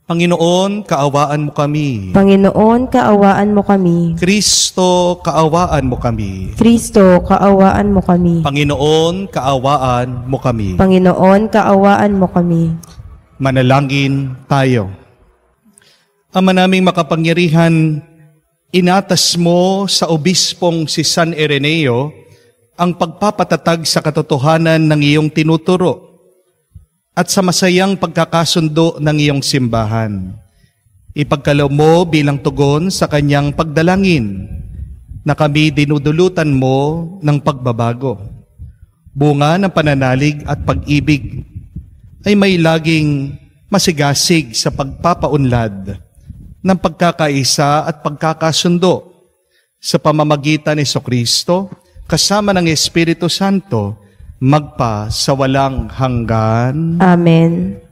Panginoon, kaawaan mo kami. Panginoon, kaawaan mo kami. Kristo, kaawaan mo kami. Kristo, kaawaan mo kami. Panginoon, kaawaan mo kami. Panginoon, kaawaan mo kami. Manalangin tayo. Ama naming makapangyarihan, inatas mo sa obispong si San Ireneo ang pagpapatatag sa katotohanan ng iyong tinuturo at sa masayang pagkakasundo ng iyong simbahan. Ipagkaloob mo bilang tugon sa kanyang pagdalangin na kami dinudulutan mo ng pagbabago. Bunga ng pananalig at pag-ibig ay may laging masigasig sa pagpapaunlad ng pagkakaisa at pagkakasundo sa pamamagitan ni Jesucristo kasama ng Espiritu Santo magpa sa walang hanggan. Amen.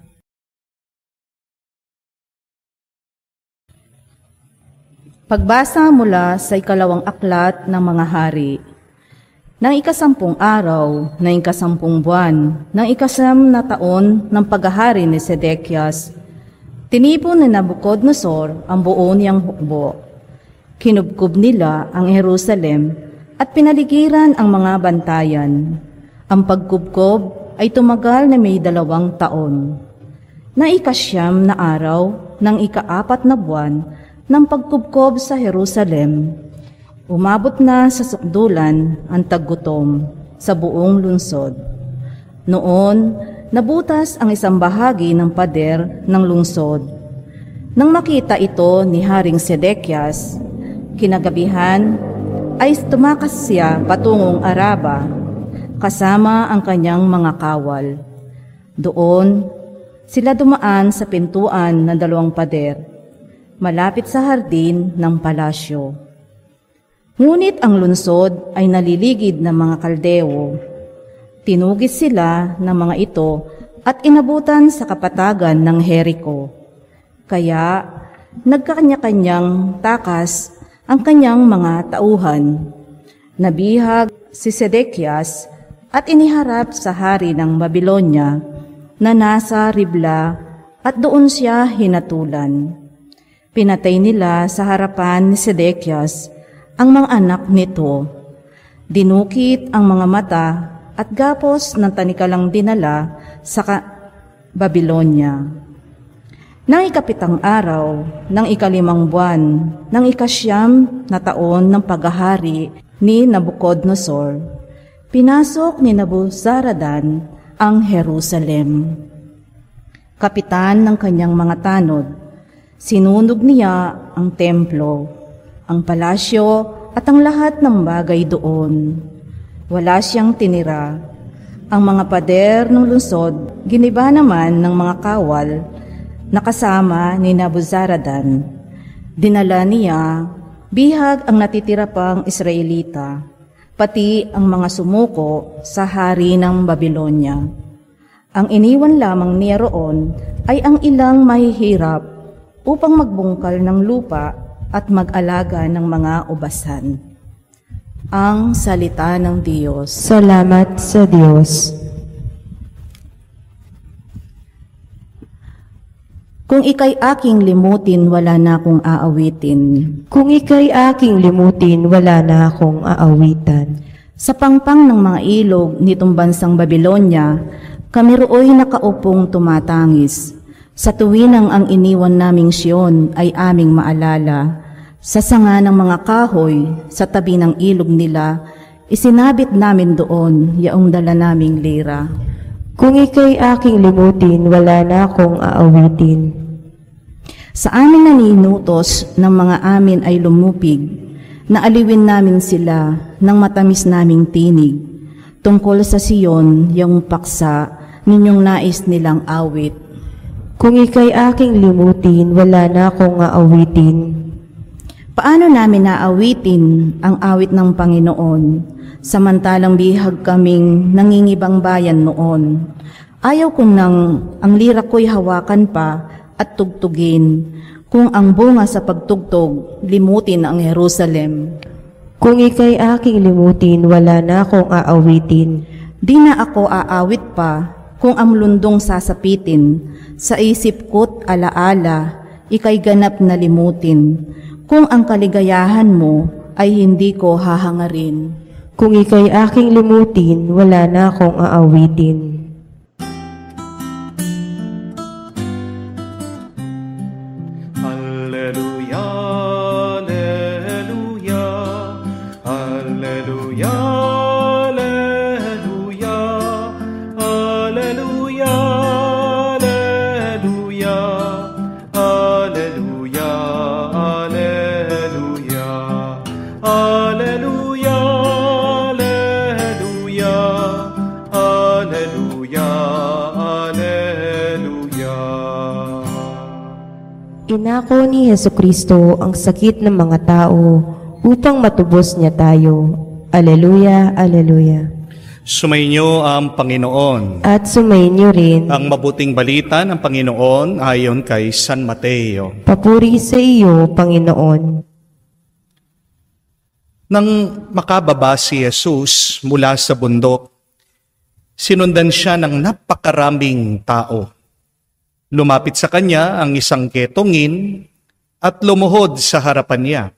Pagbasa mula sa ikalawang aklat ng mga hari. Nang ikasampung araw, ng ikasampung buwan, ng ikasam na taon ng paghahari ni Sedekias, tinipon ni Nabucodonosor ang buo niyang hukbo. Kinubkob nila ang Jerusalem at pinaligiran ang mga bantayan. Ang pagkubkob ay tumagal na may 2 taon. Na ikasyam na araw ng ika-4 na buwan ng pagkubkob sa Jerusalem, umabot na sa sukdulan ang taggutom sa buong lungsod. Noon, nabutas ang isang bahagi ng pader ng lungsod. Nang makita ito ni Haring Sedekias, kinagabihan ay tumakas siya patungong Araba, kasama ang kanyang mga kawal. Doon, sila dumaan sa pintuan ng 2 pader, malapit sa hardin ng palasyo. Ngunit ang lungsod ay naliligid ng mga Kaldeo. Tinugis sila ng mga ito at inabutan sa kapatagan ng Jericho. Kaya, nagkakanya-kanyang takas ang kanyang mga tauhan. Nabihag si Sedekias at iniharap sa hari ng Babilonya na nasa Ribla at doon siya hinatulan. Pinatay nila sa harapan ni Sedekias ang mga anak nito. Dinukit ang mga mata at gapos ng tanikalang dinala sa Babilonya. Nang ikapitang araw, ng ika-5 buwan, ng ika-9 na taon ng paghahari ni Nabucodonosor, pinasok ni Nabuzaradan ang Jerusalem. Kapitan ng kanyang mga tanod, sinunog niya ang templo, ang palasyo at ang lahat ng bagay doon. Wala siyang tinira. Ang mga pader ng lungsod, giniba naman ng mga kawal na kasama ni Nabuzaradan. Dinala niya, bihag ang natitira pang Israelita, pati ang mga sumuko sa hari ng Babilonya. Ang iniwan lamang niya roon ay ang ilang mahihirap upang magbungkal ng lupa at mag-alaga ng mga ubasan. Ang salita ng Diyos. Salamat sa Diyos. Kung ika'y aking limutin, wala na akong aawitin. Kung ika'y aking limutin, wala na akong aawitan. Sa pangpang ng mga ilog nitong bansang Babilonya, kami roo'y nakaupong tumatangis. Sa tuwinang ang iniwan naming Siyon ay aming maalala. Sa sanga ng mga kahoy, sa tabi ng ilog nila, isinabit namin doon yaong dala naming lira. Kung ika'y aking limutin, wala na akong aawitin. Sa amin naninutos ng mga amin ay lumupig, na aliwin namin sila ng matamis naming tinig. Tungkol sa Siyon, yung paksa, ninyong nais nilang awit. Kung ika'y aking limutin, wala na akong aawitin. Paano namin naawitin ang awit ng Panginoon, samantalang bihag kaming nangingibang bayan noon? Ayaw kong nang ang lira ko'y hawakan pa at tugtugin, kung ang bunga sa pagtugtog, limutin ang Jerusalem. Kung ika'y aking limutin, wala na akong aawitin. Di na ako aawit pa, kung ang lundong sasapitin. Sa isip ko't alaala, ika'y ganap na limutin. Kung ang kaligayahan mo ay hindi ko hahangarin. Kung ika'y aking limutin, wala na akong aawitin. Alleluia, alleluia, alleluia, alleluia, alleluia, alleluia, alleluia, alleluia, alleluia, alleluia, alleluia. Inako ni Hesukristo ang sakit ng mga tao upang matubos niya tayo. Alleluia, alleluia. Sumainyo ang Panginoon. At sumainyo rin. Ang mabuting balita ng Panginoon ayon kay San Mateo. Papuri sa iyo, Panginoon. Nang makababa si Jesus mula sa bundok, sinundan siya ng napakaraming tao. Lumapit sa kanya ang isang ketongin at lumuhod sa harapan niya.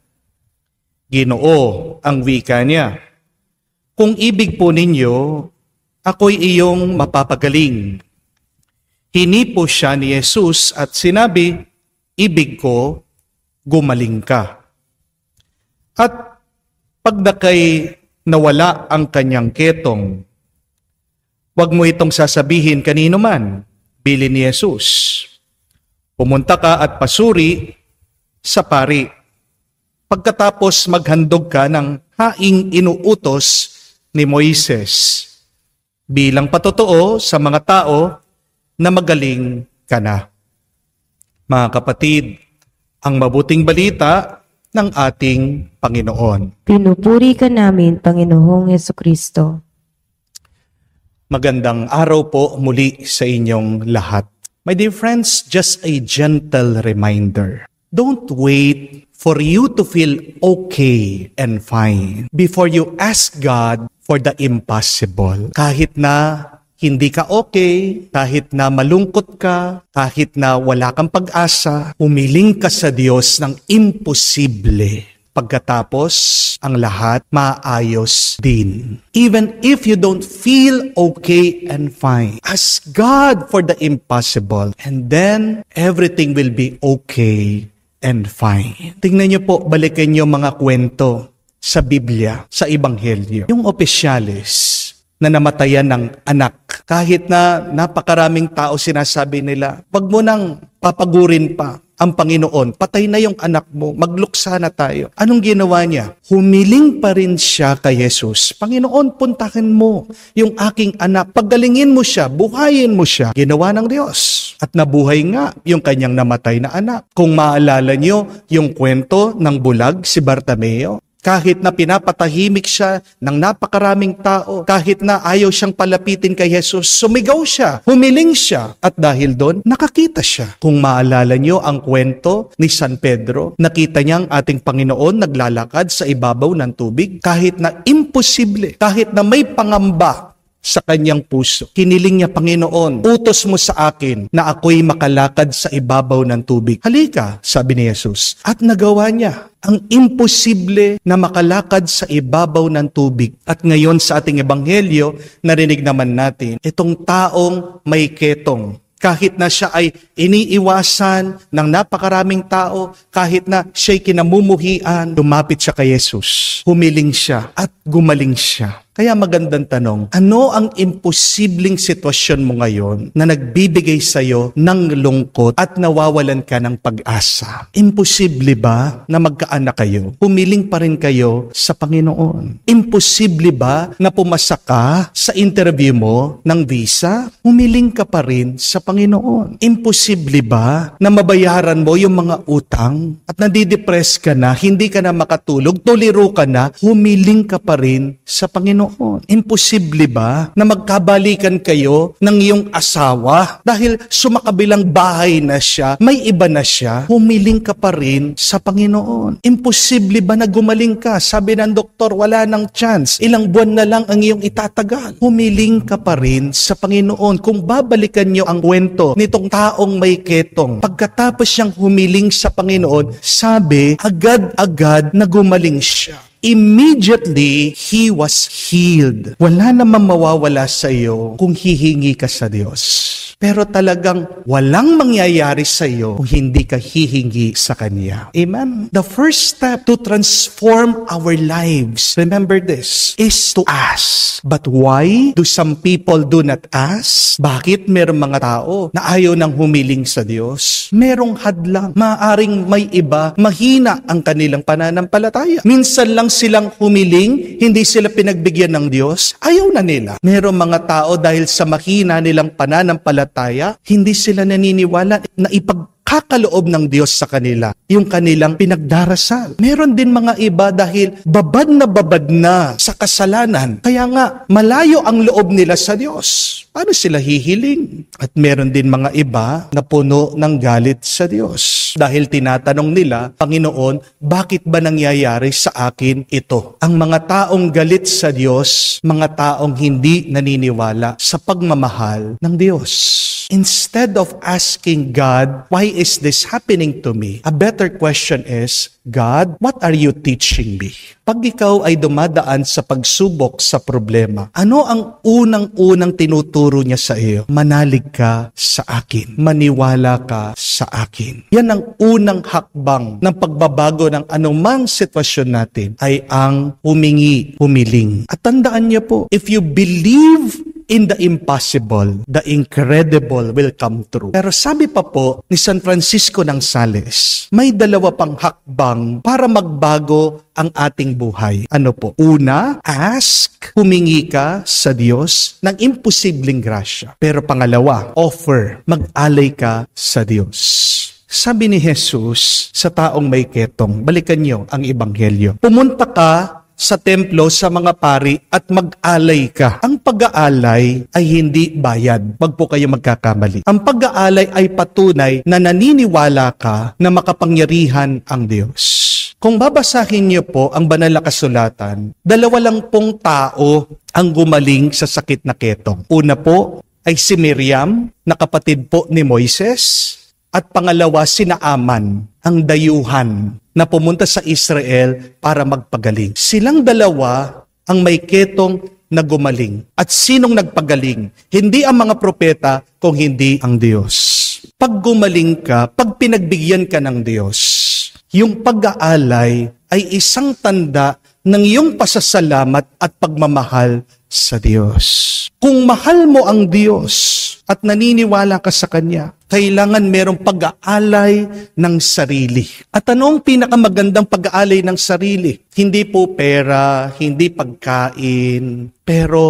Ginoo ang wika niya. Kung ibig po ninyo, ako'y iyong mapapagaling. Hinipo siya ni Jesus at sinabi, ibig ko, gumaling ka. At pagdakay nawala ang kanyang ketong, huwag mo itong sasabihin kanino man, bilin ni Jesus. Pumunta ka at pasuri sa pari. Pagkatapos maghandog ka ng haing inuutos ni Moises bilang patotoo sa mga tao na magaling ka na. Mga kapatid, ang mabuting balita ng ating Panginoon. Pinupuri ka namin, Panginoong Hesukristo. Magandang araw po muli sa inyong lahat. My dear friends, just a gentle reminder. Don't wait for you to feel okay and fine before you ask God for the impossible. Kahit na hindi ka okay, kahit na malungkot ka, kahit na wala kang pag-asa, humiling ka sa Diyos ng imposible. Pagkatapos, ang lahat maayos din. Even if you don't feel okay and fine, ask God for the impossible and then everything will be okay and fine. Tingnan niyo po, balikan niyo mga kwento sa Biblia, sa Ebanghelyo. Yung opisyalis na namatayan ng anak. Kahit na napakaraming tao sinasabi nila, wag mo nang papagurin pa ang Panginoon, patay na yung anak mo, magluksa na tayo. Anong ginawa niya? Humiling pa rin siya kay Jesus. Panginoon, puntakin mo yung aking anak. Paggalingin mo siya, buhayin mo siya. Ginawa ng Diyos. At nabuhay nga yung kanyang namatay na anak. Kung maalala niyo yung kwento ng bulag si Bartimeo, kahit na pinapatahimik siya ng napakaraming tao, kahit na ayaw siyang palapitin kay Jesus, sumigaw siya, humiling siya, at dahil doon, nakakita siya. Kung maalala niyo ang kwento ni San Pedro, nakita niya ang ating Panginoon naglalakad sa ibabaw ng tubig, kahit na imposible, kahit na may pangamba sa kanyang puso. Hiniling niya, Panginoon, utos mo sa akin na ako'y makalakad sa ibabaw ng tubig. Halika, sabi ni Jesus. At nagawa niya ang imposible na makalakad sa ibabaw ng tubig. At ngayon sa ating ebanghelyo, narinig naman natin, itong taong may ketong. Kahit na siya ay iniiwasan ng napakaraming tao, kahit na siya'y kinamumuhian, lumapit siya kay Jesus. Humiling siya at gumaling siya. Kaya magandang tanong, ano ang imposibleng sitwasyon mo ngayon na nagbibigay sa'yo ng lungkot at nawawalan ka ng pag-asa? Imposible ba na magkaanak kayo? Humiling pa rin kayo sa Panginoon. Imposible ba na pumasa ka sa interview mo ng visa? Humiling ka pa rin sa Panginoon. Imposible ba na mabayaran mo yung mga utang at nadidepress ka na, hindi ka na makatulog, tuliro ka na, humiling ka pa rin sa Panginoon? Imposible ba na magkabalikan kayo ng iyong asawa dahil sumakabilang bahay na siya, may iba na siya, humiling ka pa rin sa Panginoon? Imposible ba na gumaling ka? Sabi ng doktor, wala nang chance. Ilang buwan na lang ang iyong itatagal. Humiling ka pa rin sa Panginoon. Kung babalikan niyo ang kwento nitong taong may ketong, pagkatapos siyang humiling sa Panginoon, sabi, agad-agad na gumaling siya. Immediately, he was healed. Wala namang mawawala sa iyo kung hihingi ka sa Diyos. Pero talagang walang mangyayari sa iyo kung hindi ka hihingi sa Kanya. Amen? The first step to transform our lives, remember this, is to ask. But why do some people do not ask? Bakit merong mga tao na ayaw nang humiling sa Diyos? Merong hadlang. Maaring may iba, mahina ang kanilang pananampalataya. Minsan lang silang humiling, hindi sila pinagbigyan ng Diyos, ayaw na nila. Merong mga tao dahil sa mahina nilang pananampalataya, hindi sila naniniwala na ipagkakaloob ng Diyos sa kanila yung kanilang pinagdarasal. Meron din mga iba dahil babad na sa kasalanan, kaya nga malayo ang loob nila sa Diyos. Paano sila hihiling? At meron din mga iba na puno ng galit sa Diyos dahil tinatanong nila, Panginoon, bakit ba nangyayari sa akin ito? Ang mga taong galit sa Diyos, mga taong hindi naniniwala sa pagmamahal ng Diyos. Instead of asking God, why is this happening to me? A better question is, God, what are you teaching me? Pag ikaw ay dumadaan sa pagsubok sa problema, ano ang unang-unang tinuturo niya sa iyo? Manalig ka sa akin. Maniwala ka sa akin. Yan ang unang hakbang ng pagbabago ng anumang sitwasyon natin ay ang humiling. At tandaan niyo po, if you believe in the impossible, the incredible will come true. Pero sabi pa po ni San Francisco ng Sales, may dalawa pang hakbang para magbago ang ating buhay. Ano po? Una, ask, humingi ka sa Diyos ng imposibleng grasya. Pero pangalawa, offer, mag-alay ka sa Diyos. Sabi ni Jesus sa taong may ketong, balikan niyo ang ebanghelyo. Pumunta ka sa templo sa mga pari at mag-alay ka. Ang pag-aalay ay hindi bayad. Wag po kayo magkakamali. Ang pag-aalay ay patunay na naniniwala ka na makapangyarihan ang Diyos. Kung babasahin niyo po ang banal na kasulatan, dalawa lang pong tao ang gumaling sa sakit na ketong. Una po ay si Miriam, na kapatid po ni Moises, at pangalawa si Naaman, ang dayuhan na pumunta sa Israel para magpagaling. Silang dalawa ang may ketong na gumaling. At sinong nagpagaling? Hindi ang mga propeta, kung hindi ang Diyos. Pag gumaling ka, pag pinagbigyan ka ng Diyos, yung pag-aalay ay isang tanda ng iyong pasasalamat at pagmamahal sa Diyos. Kung mahal mo ang Diyos at naniniwala ka sa Kanya, kailangan merong pag-aalay ng sarili. At ano ang pinakamagandang pag-aalay ng sarili? Hindi po pera, hindi pagkain, pero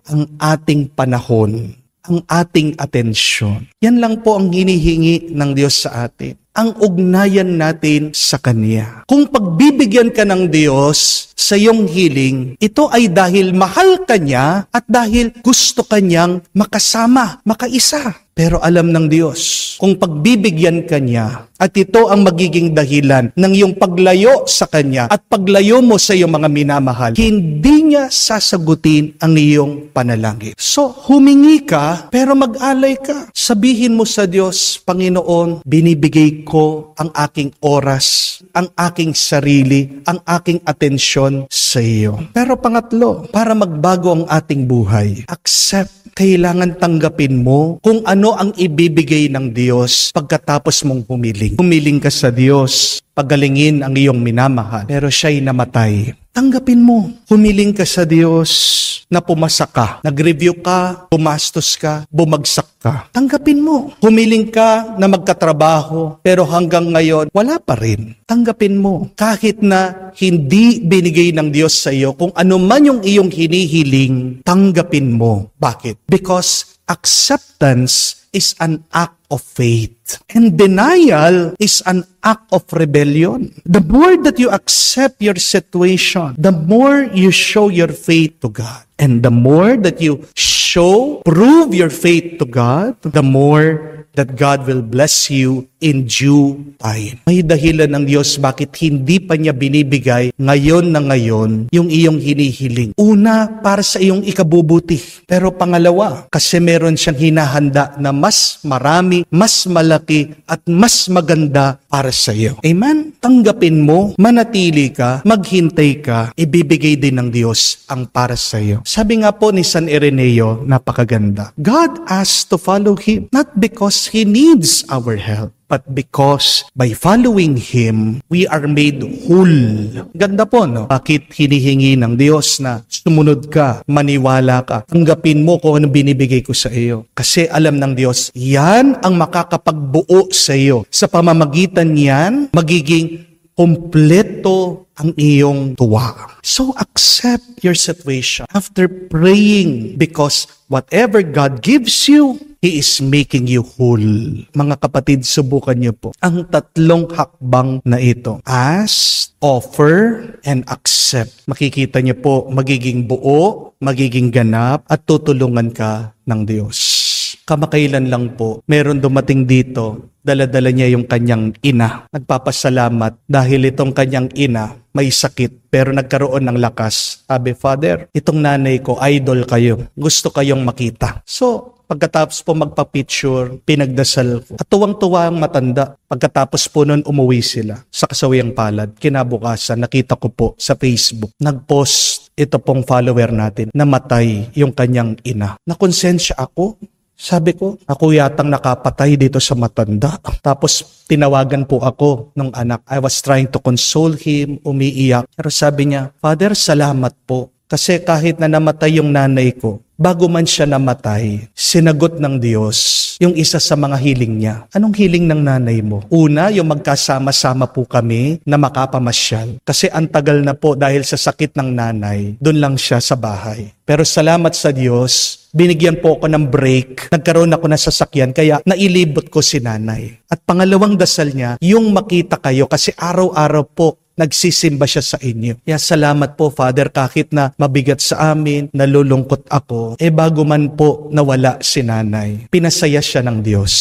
ang ating panahon, ang ating atensyon. Yan lang po ang hinihingi ng Diyos sa atin. Ang ugnayan natin sa Kanya. Kung pagbibigyan ka ng Diyos sa iyong healing, ito ay dahil mahal ka niya at dahil gusto kanyang makasama, makaisa. Pero alam ng Diyos, kung pagbibigyan ka niya, at ito ang magiging dahilan ng iyong paglayo sa Kanya at paglayo mo sa iyong mga minamahal, hindi niya sasagutin ang iyong panalangin. So, humingi ka, pero mag-alay ka. Sabihin mo sa Diyos, Panginoon, binibigay ko ang aking oras, ang aking sarili, ang aking atensyon sa iyo. Pero pangatlo, para magbago ang ating buhay, accept. Kailangan tanggapin mo kung ano ang ibibigay ng Diyos pagkatapos mong humiling. Humiling ka sa Diyos, pagalingin ang iyong minamahal, pero siya'y namatay Tanggapin mo. Humiling ka sa Diyos na pumasa ka. Nag-review ka, pumastos ka, bumagsak ka. Tanggapin mo. Humiling ka na magkatrabaho, pero hanggang ngayon, wala pa rin. Tanggapin mo. Kahit na hindi binigay ng Diyos sa iyo, kung ano man yung iyong hinihiling, tanggapin mo. Bakit? Because acceptance is an act of faith. And denial is an act of rebellion. The more that you accept your situation, the more you show your faith to God. And the more that you prove your faith to God, the more that God will bless you in due time. May dahilan ng Diyos bakit hindi pa niya binibigay ngayon na ngayon yung iyong hinihiling. Una, para sa iyong ikabubuti. Pero pangalawa, kasi meron siyang hinahanda na mas marami, mas malaki, at mas maganda para sa iyo. Amen? Tanggapin mo, manatili ka, maghintay ka, ibibigay din ng Diyos ang para sa iyo. Sabi nga po ni San Ireneo, napakaganda. God asks to follow Him, not because He needs our help, but because by following Him, we are made whole. Ganda po, no? Bakit hinihingi ng Diyos na sumunod ka, maniwala ka, tanggapin mo kung ano binibigay ko sa iyo. Kasi alam ng Diyos, yan ang makakapagbuo sa iyo. Sa pamamagitan niyan, magiging kumpleto ang iyong tuwa. So accept your situation after praying, because whatever God gives you, He is making you whole. Mga kapatid, subukan niyo po ang tatlong hakbang na ito. Ask, offer, and accept. Makikita niyo po, magiging buo, magiging ganap, at tutulungan ka ng Diyos. Kamakailan lang po, meron dumating dito, dala-dala niya yung kanyang ina. Nagpapasalamat dahil itong kanyang ina may sakit pero nagkaroon ng lakas. Sabi, Father, itong nanay ko, idol kayo. Gusto kayong makita. So, pagkatapos po magpa-picture, pinagdasal ko. At tuwang-tuwa ang matanda. Pagkatapos po nun, umuwi sila sa Kasawiyang Palad. Kinabukasan, nakita ko po sa Facebook. Nag-post ito pong follower natin, namatay yung kanyang ina. Nakonsensya ako. Sabi ko, ako yatang nakapatay dito sa matanda. Tapos tinawagan po ako ng anak. I was trying to console him, umiiyak. Pero sabi niya, Father, salamat po. Kasi kahit na namatay yung nanay ko, bago man siya namatay, sinagot ng Diyos yung isa sa mga hiling niya. Anong hiling ng nanay mo? Una, yung magkasama-sama po kami na makapamasyal. Kasi ang tagal na po dahil sa sakit ng nanay, doon lang siya sa bahay. Pero salamat sa Diyos, binigyan po ako ng break, nagkaroon ako ng sasakyan, kaya nailibot ko si nanay. At pangalawang dasal niya, yung makita kayo, kasi araw-araw po, nagsisimba siya sa inyo. Kaya salamat po, Father, kahit na mabigat sa amin, nalulungkot ako, bago man po nawala si nanay, pinasaya siya ng Diyos.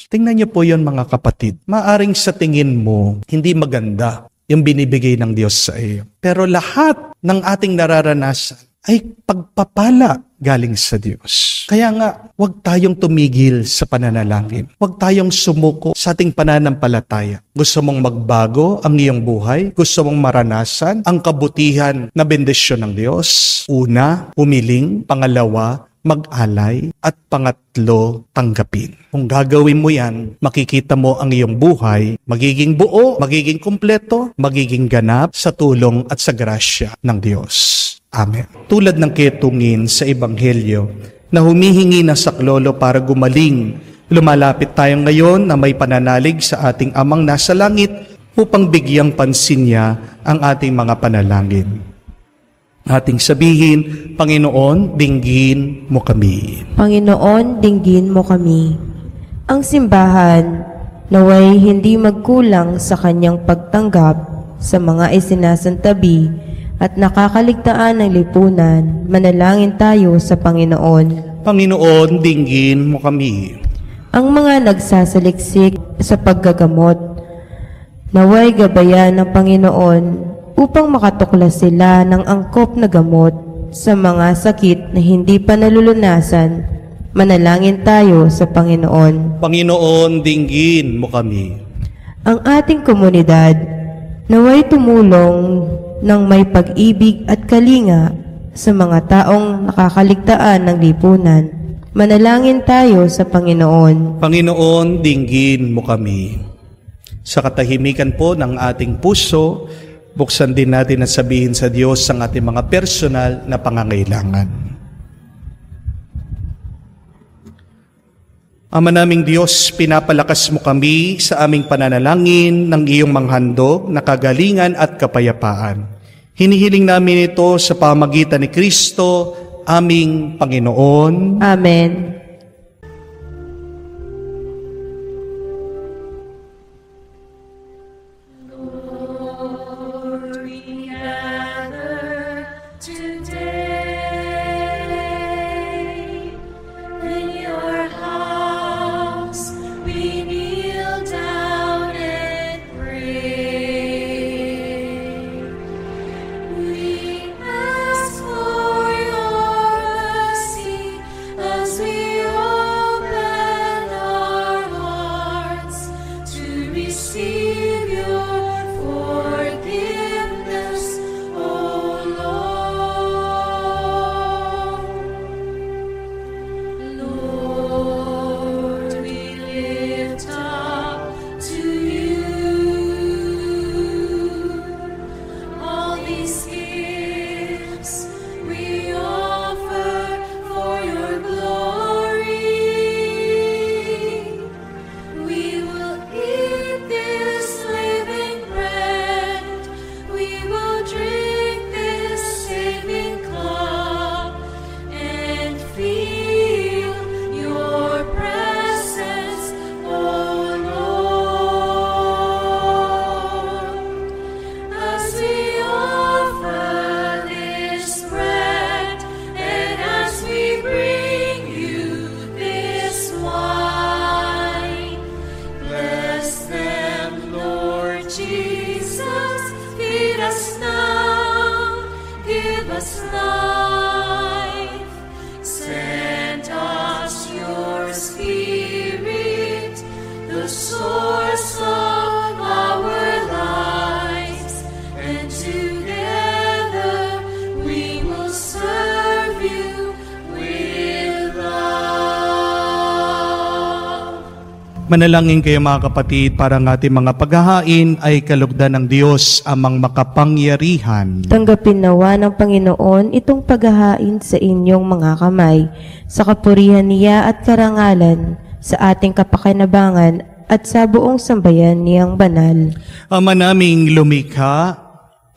Tingnan niyo po yon mga kapatid. Maaring sa tingin mo, hindi maganda yung binibigay ng Diyos sa iyo. Pero lahat ng ating nararanasan ay pagpapala galing sa Diyos. Kaya nga, huwag tayong tumigil sa pananalangin. Huwag tayong sumuko sa ating pananampalataya. Gusto mong magbago ang iyong buhay? Gusto mong maranasan ang kabutihan na bendisyon ng Diyos? Una, humiling. Pangalawa, mag-alay. At pangatlo, tanggapin. Kung gagawin mo yan, makikita mo ang iyong buhay, magiging buo, magiging kumpleto, magiging ganap sa tulong at sa grasya ng Diyos. Amen. Tulad ng ketungin sa Ebanghelyo na humihingi ng saklolo para gumaling, lumalapit tayo ngayon na may pananalig sa ating Amang nasa langit upang bigyang pansin niya ang ating mga panalangin. Ating sabihin, Panginoon, dinggin mo kami. Panginoon, dinggin mo kami. Ang simbahan naway hindi magkulang sa kanyang pagtanggap sa mga isinasantabi at nakakaligtaan ng lipunan. Manalangin tayo sa Panginoon. Panginoon, dinggin mo kami. Ang mga nagsasaliksik sa paggagamot, naway gabayan ng Panginoon upang makatuklas sila ng angkop na gamot sa mga sakit na hindi pa nalulunasan. Manalangin tayo sa Panginoon. Panginoon, dinggin mo kami. Ang ating komunidad naway tumulong ng may pag-ibig at kalinga sa mga taong nakakaligtaan ng lipunan. Manalangin tayo sa Panginoon. Panginoon, dinggin mo kami. Sa katahimikan po ng ating puso, Buksan din natin at sabihin sa Diyos ang ating mga personal na pangangailangan. Ama naming Diyos, pinapalakas mo kami sa aming pananalangin ng iyong manghandog na kagalingan at kapayapaan. Hinihiling namin ito sa pamagitan ni Kristo, aming Panginoon. Amen. Manalangin kayo mga kapatid para ng ating mga paghahain ay kalugdan ng Diyos amang makapangyarihan. Tanggapin nawa ng Panginoon itong paghahain sa inyong mga kamay, sa kapurihan niya at karangalan, sa ating kapakinabangan at sa buong sambayan niyang banal. Ama naming lumikha,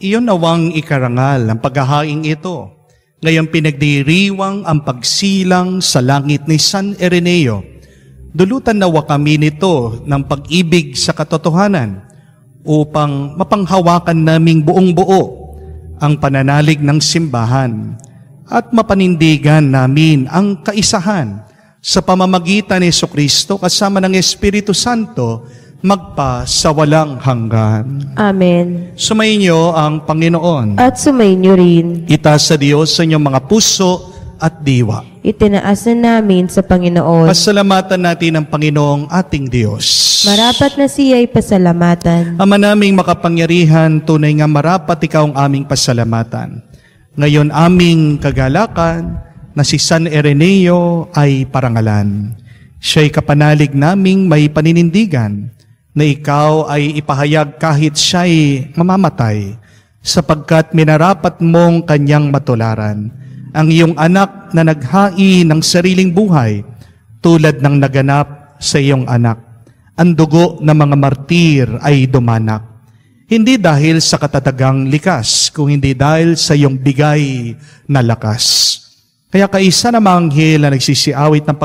iyon nawang ikarangal ang paghahain ito. Ngayon pinagdiriwang ang pagsilang sa langit ni San Ireneo. Dulutan nawa kami nito ng pag-ibig sa katotohanan upang mapanghawakan naming buong buo ang pananalig ng simbahan at mapanindigan namin ang kaisahan sa pamamagitan ni Jesucristo kasama ng Espiritu Santo magpa sa walang hanggan. Amen. Sumainyo ang Panginoon. At sumainyo rin. Itaas sa Diyos sa inyong mga puso at diwa. Itinaas na namin sa Panginoon. Pasalamatan natin ang Panginoong ating Diyos. Marapat na siya'y pasalamatan. Ama naming makapangyarihan, tunay nga marapat ikaw ang aming pasalamatan. Ngayon aming kagalakan na si San Ireneo ay parangalan. Siya'y kapanalig naming may paninindigan na ikaw ay ipahayag kahit siya'y mamamatay, sapagkat minarapat mong kanyang matularan ang iyong anak na naghain ng sariling buhay tulad ng naganap sa iyong anak. Ang dugo ng mga martir ay dumanak. Hindi dahil sa katatagang likas, kung hindi dahil sa iyong bigay na lakas. Kaya kaisa na mga anghel na nagsisiawit ng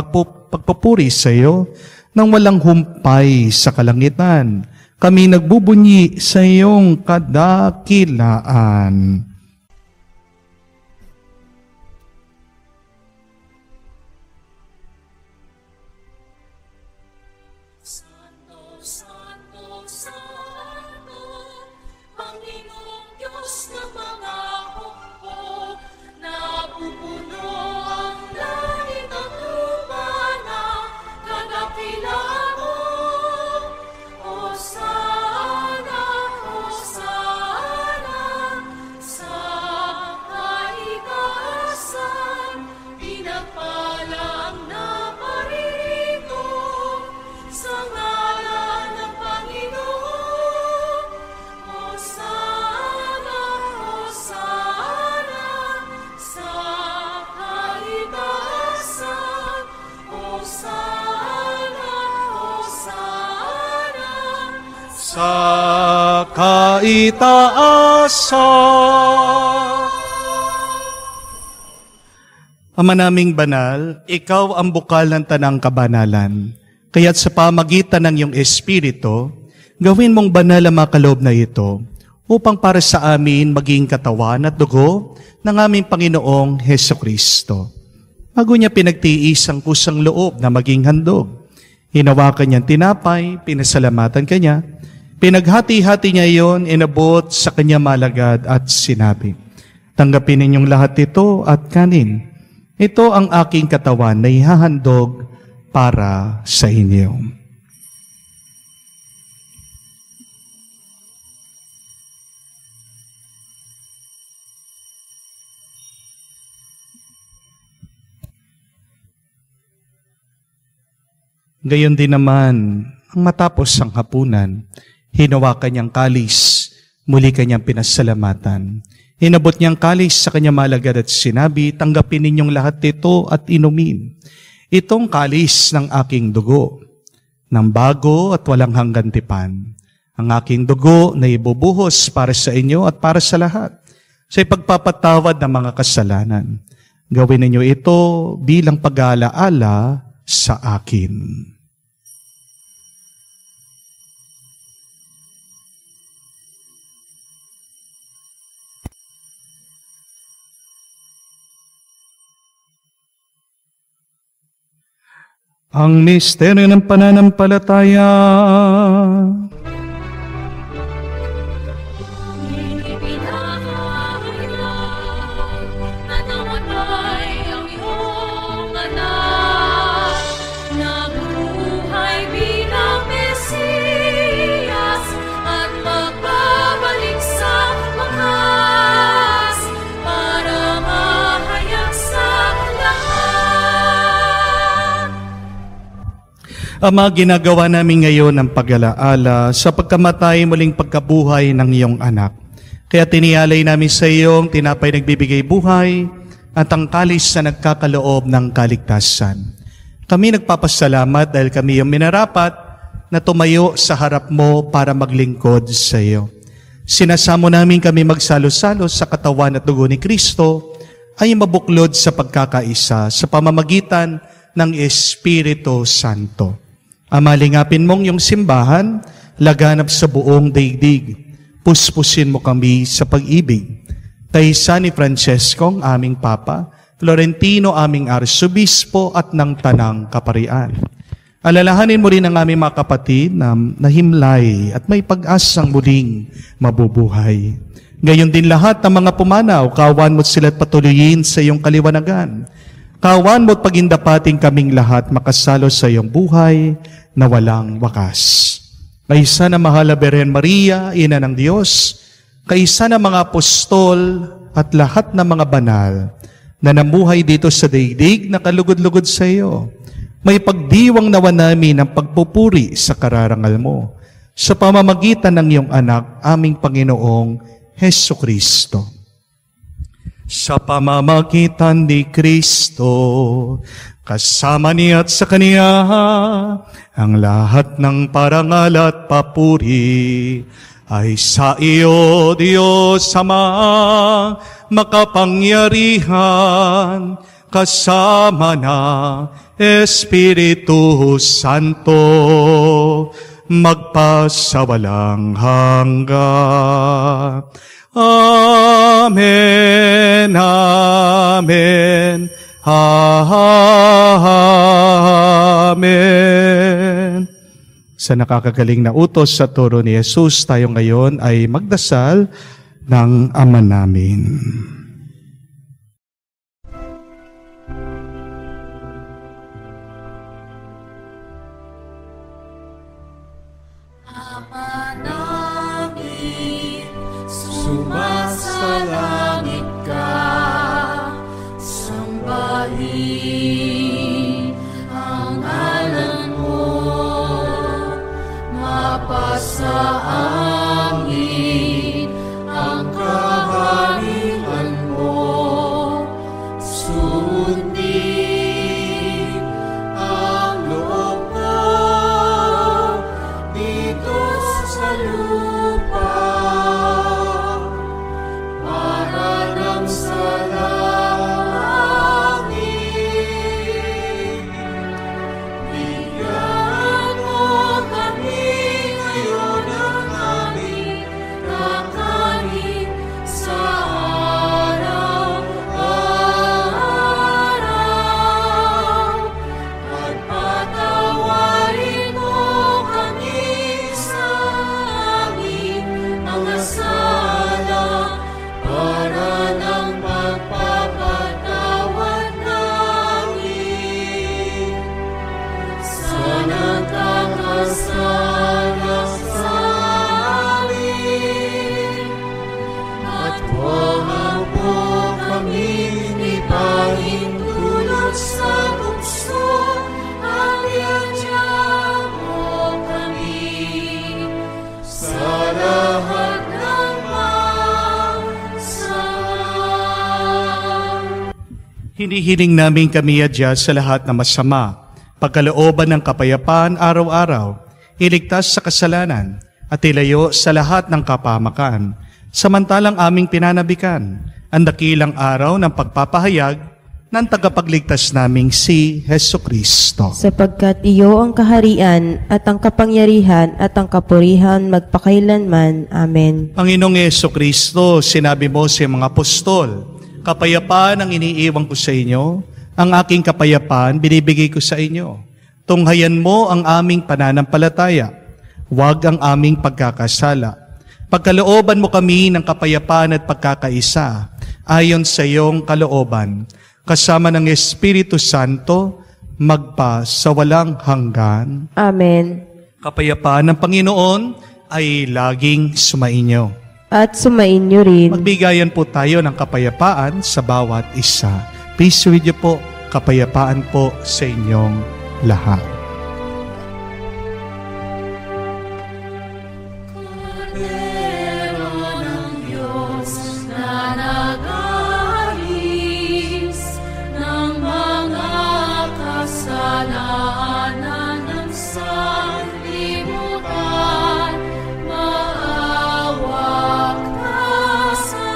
pagpupuri sa iyo nang walang humpay sa kalangitan. Kami nagbubunyi sa iyong kadakilaan. Sa sa kaitaasan. Ama naming banal, ikaw ang bukal ng tanang kabanalan. Kaya't sa pamagitan ng iyong Espiritu, gawin mong banal ang mga kaloob na ito upang para sa amin maging katawan at dugo ng aming Panginoong Hesukristo. Bago niya pinagtiis ang kusang loob na maging handog, hinawakan niyang tinapay, pinasalamatan kanya, pinaghati-hati niya iyon, inabot sa kanya malagad at sinabi, "Tanggapin ninyong lahat ito at kanin. Ito ang aking katawan na ihahandog para sa inyo." Gayon din naman, ang matapos ang hapunan, hinawakan niyang kalis, muli kanyang pinasalamatan. Inabot niyang kalis sa kanya malagad at sinabi, "Tanggapin ninyong lahat ito at inumin. Itong kalis ng aking dugo, ng bago at walang hanggan tipan. Ang aking dugo na ibubuhos para sa inyo at para sa lahat, sa ipagpapatawad ng mga kasalanan. Gawin ninyo ito bilang pag-aalaala sa akin." Ang misteryo ng pananampalataya. Ama, ginagawa namin ngayon ang pag-alaala sa pagkamatay muling pagkabuhay ng iyong anak. Kaya tinialay namin sa iyong tinapay nagbibigay buhay at ang kalis na nagkakaloob ng kaligtasan. Kami nagpapasalamat dahil kami yung minarapat na tumayo sa harap mo para maglingkod sa iyo. Sinasamo namin kami magsalo-salo sa katawan at dugo ni Kristo ay mabuklod sa pagkakaisa sa pamamagitan ng Espiritu Santo. Ama, lingapin mong yung simbahan, laganap sa buong daigdig. Puspusin mo kami sa pag-ibig. Kaysa ni Francesco, aming Papa, Florentino, aming Arsobispo, at ng Tanang Kaparian. Alalahanin mo rin ang aming mga kapatid na nahimlay at may pag-asang muling mabubuhay. Gayon din lahat ng mga pumanaw, kawan mo't sila't patuloyin sa iyong kaliwanagan. Kawan mo't pagindapating kaming lahat makasalo sa iyong buhay na walang wakas. Kaisa na mahal na Birhen Maria, Ina ng Diyos, kaisa na mga apostol at lahat ng mga banal na namuhay dito sa daigdig na kalugod-lugod sa iyo, may pagdiwang nawa namin ang pagpupuri sa kararangal mo sa pamamagitan ng iyong anak, aming Panginoong Hesukristo. Sa pamamagitan ni Kristo, kasama niya at sa Kaniya, ang lahat ng parangal at papuri ay sa iyo, Diyos Ama, makapangyarihan, kasama na Espiritu Santo, magpasawalang hanggan. Amen, amen, amen. Sa nakakagaling na utos sa turo ni Jesus, tayo ngayon ay magdasal ng Ama namin. Sumasalangit ka, sambahin ang ngalan mo, mapasa amin ang kaharian Hinihiling namin kami adya sa lahat na masama, pagkalooban ng kapayapaan araw-araw, iligtas sa kasalanan, at ilayo sa lahat ng kapahamakan, samantalang aming pinanabikan ang dakilang araw ng pagpapahayag ng tagapagligtas naming si Hesukristo. Sapagkat iyo ang kaharian at ang kapangyarihan at ang kapurihan magpakailanman. Amen. Panginoong Hesukristo, sinabi mo sa mga apostol, kapayapaan ang iniiwan ko sa inyo, ang aking kapayapaan binibigay ko sa inyo. Tunghayan mo ang aming pananampalataya, huwag ang aming pagkakasala. Pagkalooban mo kami ng kapayapaan at pagkakaisa, ayon sa iyong kalooban, kasama ng Espiritu Santo, magpa sa walang hanggan. Amen. Kapayapaan ng Panginoon ay laging sumainyo. At sumainyo rin. Magbigayan po tayo ng kapayapaan sa bawat isa. Peace with you po, kapayapaan po sa inyong lahat. Kordero ng Diyos na nag-aalis ng mga kasalanan ng sanlibutan, maawa ka sa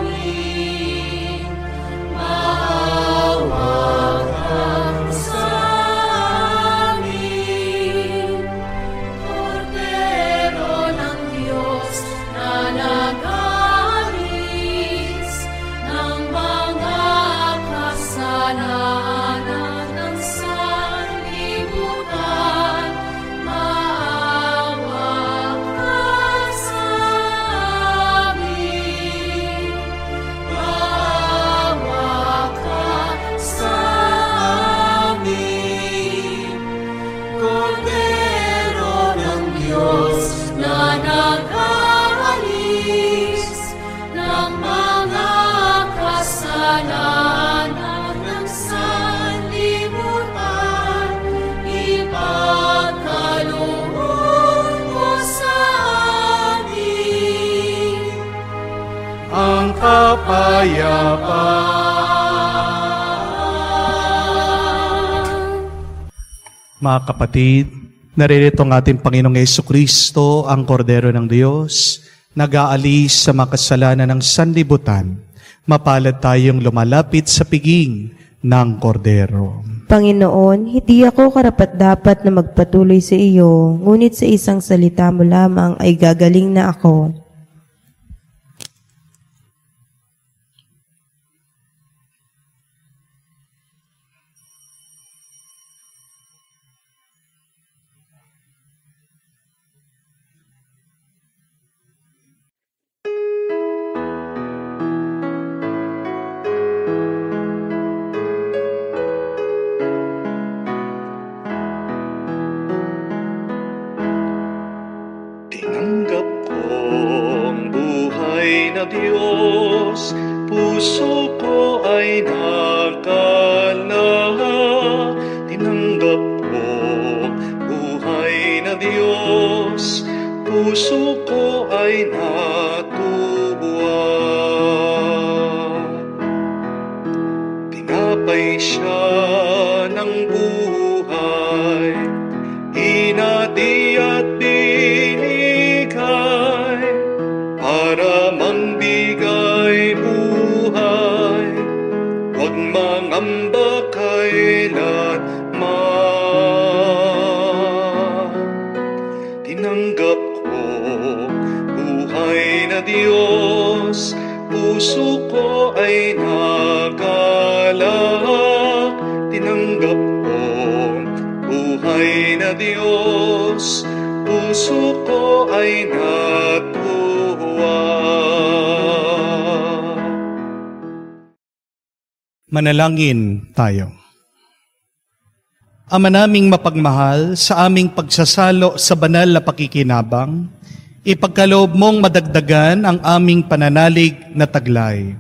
amin. Maawa ka sa amin. Kordero ng Diyos na nag-aalis ng mga kasalanan ng sanlibutan, maawa ka sa amin. Maawa ka sa amin. Kordero ng Diyos na nag-aalis ng mga kasalanan ng sanlibutan, ipagkaloob mo sa amin Ang kapayapaan. Mga kapatid, naririto ang ating Panginoong Hesukristo, ang Kordero ng Diyos, nag-aalis sa makasalanan ng sanlibutan. Mapalad tayong lumalapit sa piging ng Kordero. Panginoon, hindi ako karapat-dapat na magpatuloy sa iyo, ngunit sa isang salita mo lamang ay gagaling na ako. Tinanggap ko ang buhay na Diyos, puso ko ay nakala. Tinanggap ko buhay na Diyos, puso ko ay natubuan. Tinapay siya ng buhay, hinati at binigay para mangbigay buhay, huwag mangamba kailanman. Tinanggap ko buhay na Diyos, puso ko ay nagalak. Tinanggap ko buhay na Diyos, puso ko ay natuwa. Manalangin tayo. Ama naming mapagmahal, sa aming pagsasalo sa banal na pakikinabang, ipagkaloob mong madagdagan ang aming pananalig na taglay,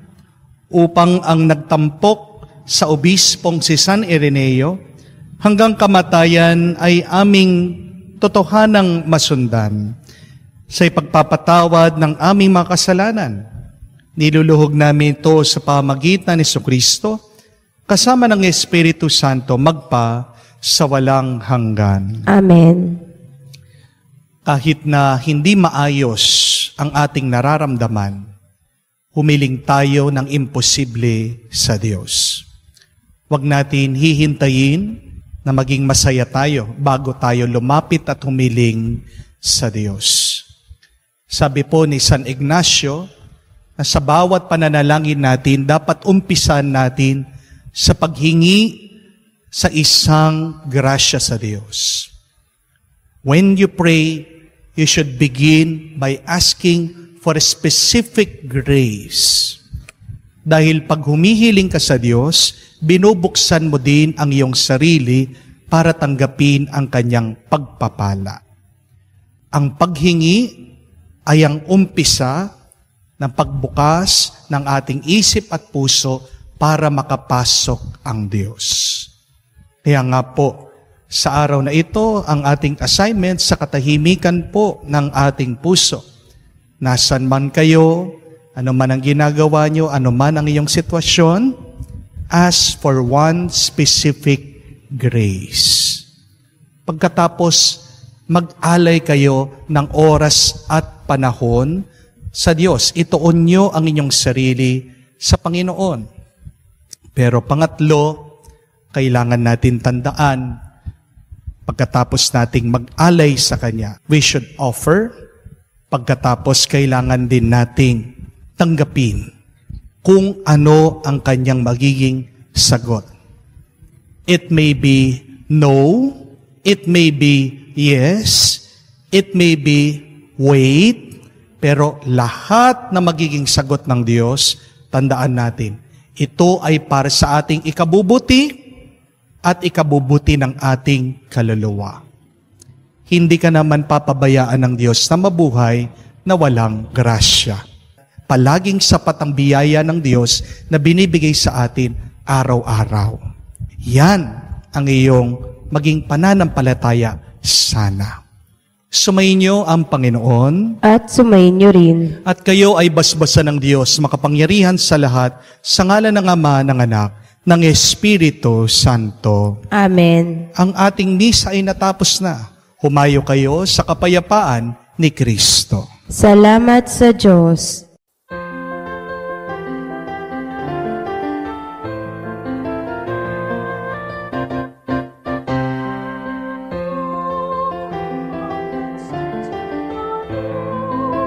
upang ang nagtampok sa obispong si San Ireneo hanggang kamatayan ay aming totohanang masundan sa ipagpapatawad ng aming mga kasalanan Niluluhog namin ito sa pamagitan ni Jesucristo, kasama ng Espiritu Santo, magpa sa walang hanggan. Amen. Kahit na hindi maayos ang ating nararamdaman, humiling tayo ng imposible sa Diyos. Huwag natin hihintayin na maging masaya tayo bago tayo lumapit at humiling sa Diyos. Sabi po ni San Ignacio, na sa bawat pananalangin natin, dapat umpisan natin sa paghingi sa isang grasya sa Diyos. When you pray, you should begin by asking for a specific grace. Dahil pag humihiling ka sa Diyos, binubuksan mo din ang iyong sarili para tanggapin ang kanyang pagpapala. Ang paghingi ay ang umpisa ng pagbukas ng ating isip at puso para makapasok ang Diyos. Kaya nga po, sa araw na ito, ang ating assignment sa katahimikan po ng ating puso. Nasaan man kayo, ano man ang ginagawa nyo, ano man ang iyong sitwasyon, ask for one specific grace. Pagkatapos, mag-alay kayo ng oras at panahon sa Diyos. Ituon nyo ang inyong sarili sa Panginoon. Pero pangatlo, kailangan natin tandaan, pagkatapos nating mag-alay sa Kanya, we should offer. Pagkatapos, kailangan din nating tanggapin kung ano ang Kanyang magiging sagot. It may be no, it may be yes, it may be wait, pero lahat na magiging sagot ng Diyos, tandaan natin, ito ay para sa ating ikabubuti at ikabubuti ng ating kaluluwa. Hindi ka naman papabayaan ng Diyos na mabuhay na walang grasya. Palaging sapat ang biyaya ng Diyos na binibigay sa atin araw-araw. Yan ang iyong maging pananampalataya sana. Sumayin niyo ang Panginoon. At sumayin niyo rin. At kayo ay basbasan ng Diyos, makapangyarihan sa lahat, sa ngalan ng Ama, ng Anak, ng Espiritu Santo. Amen. Ang ating misa ay natapos na. Humayo kayo sa kapayapaan ni Kristo. Salamat sa Diyos.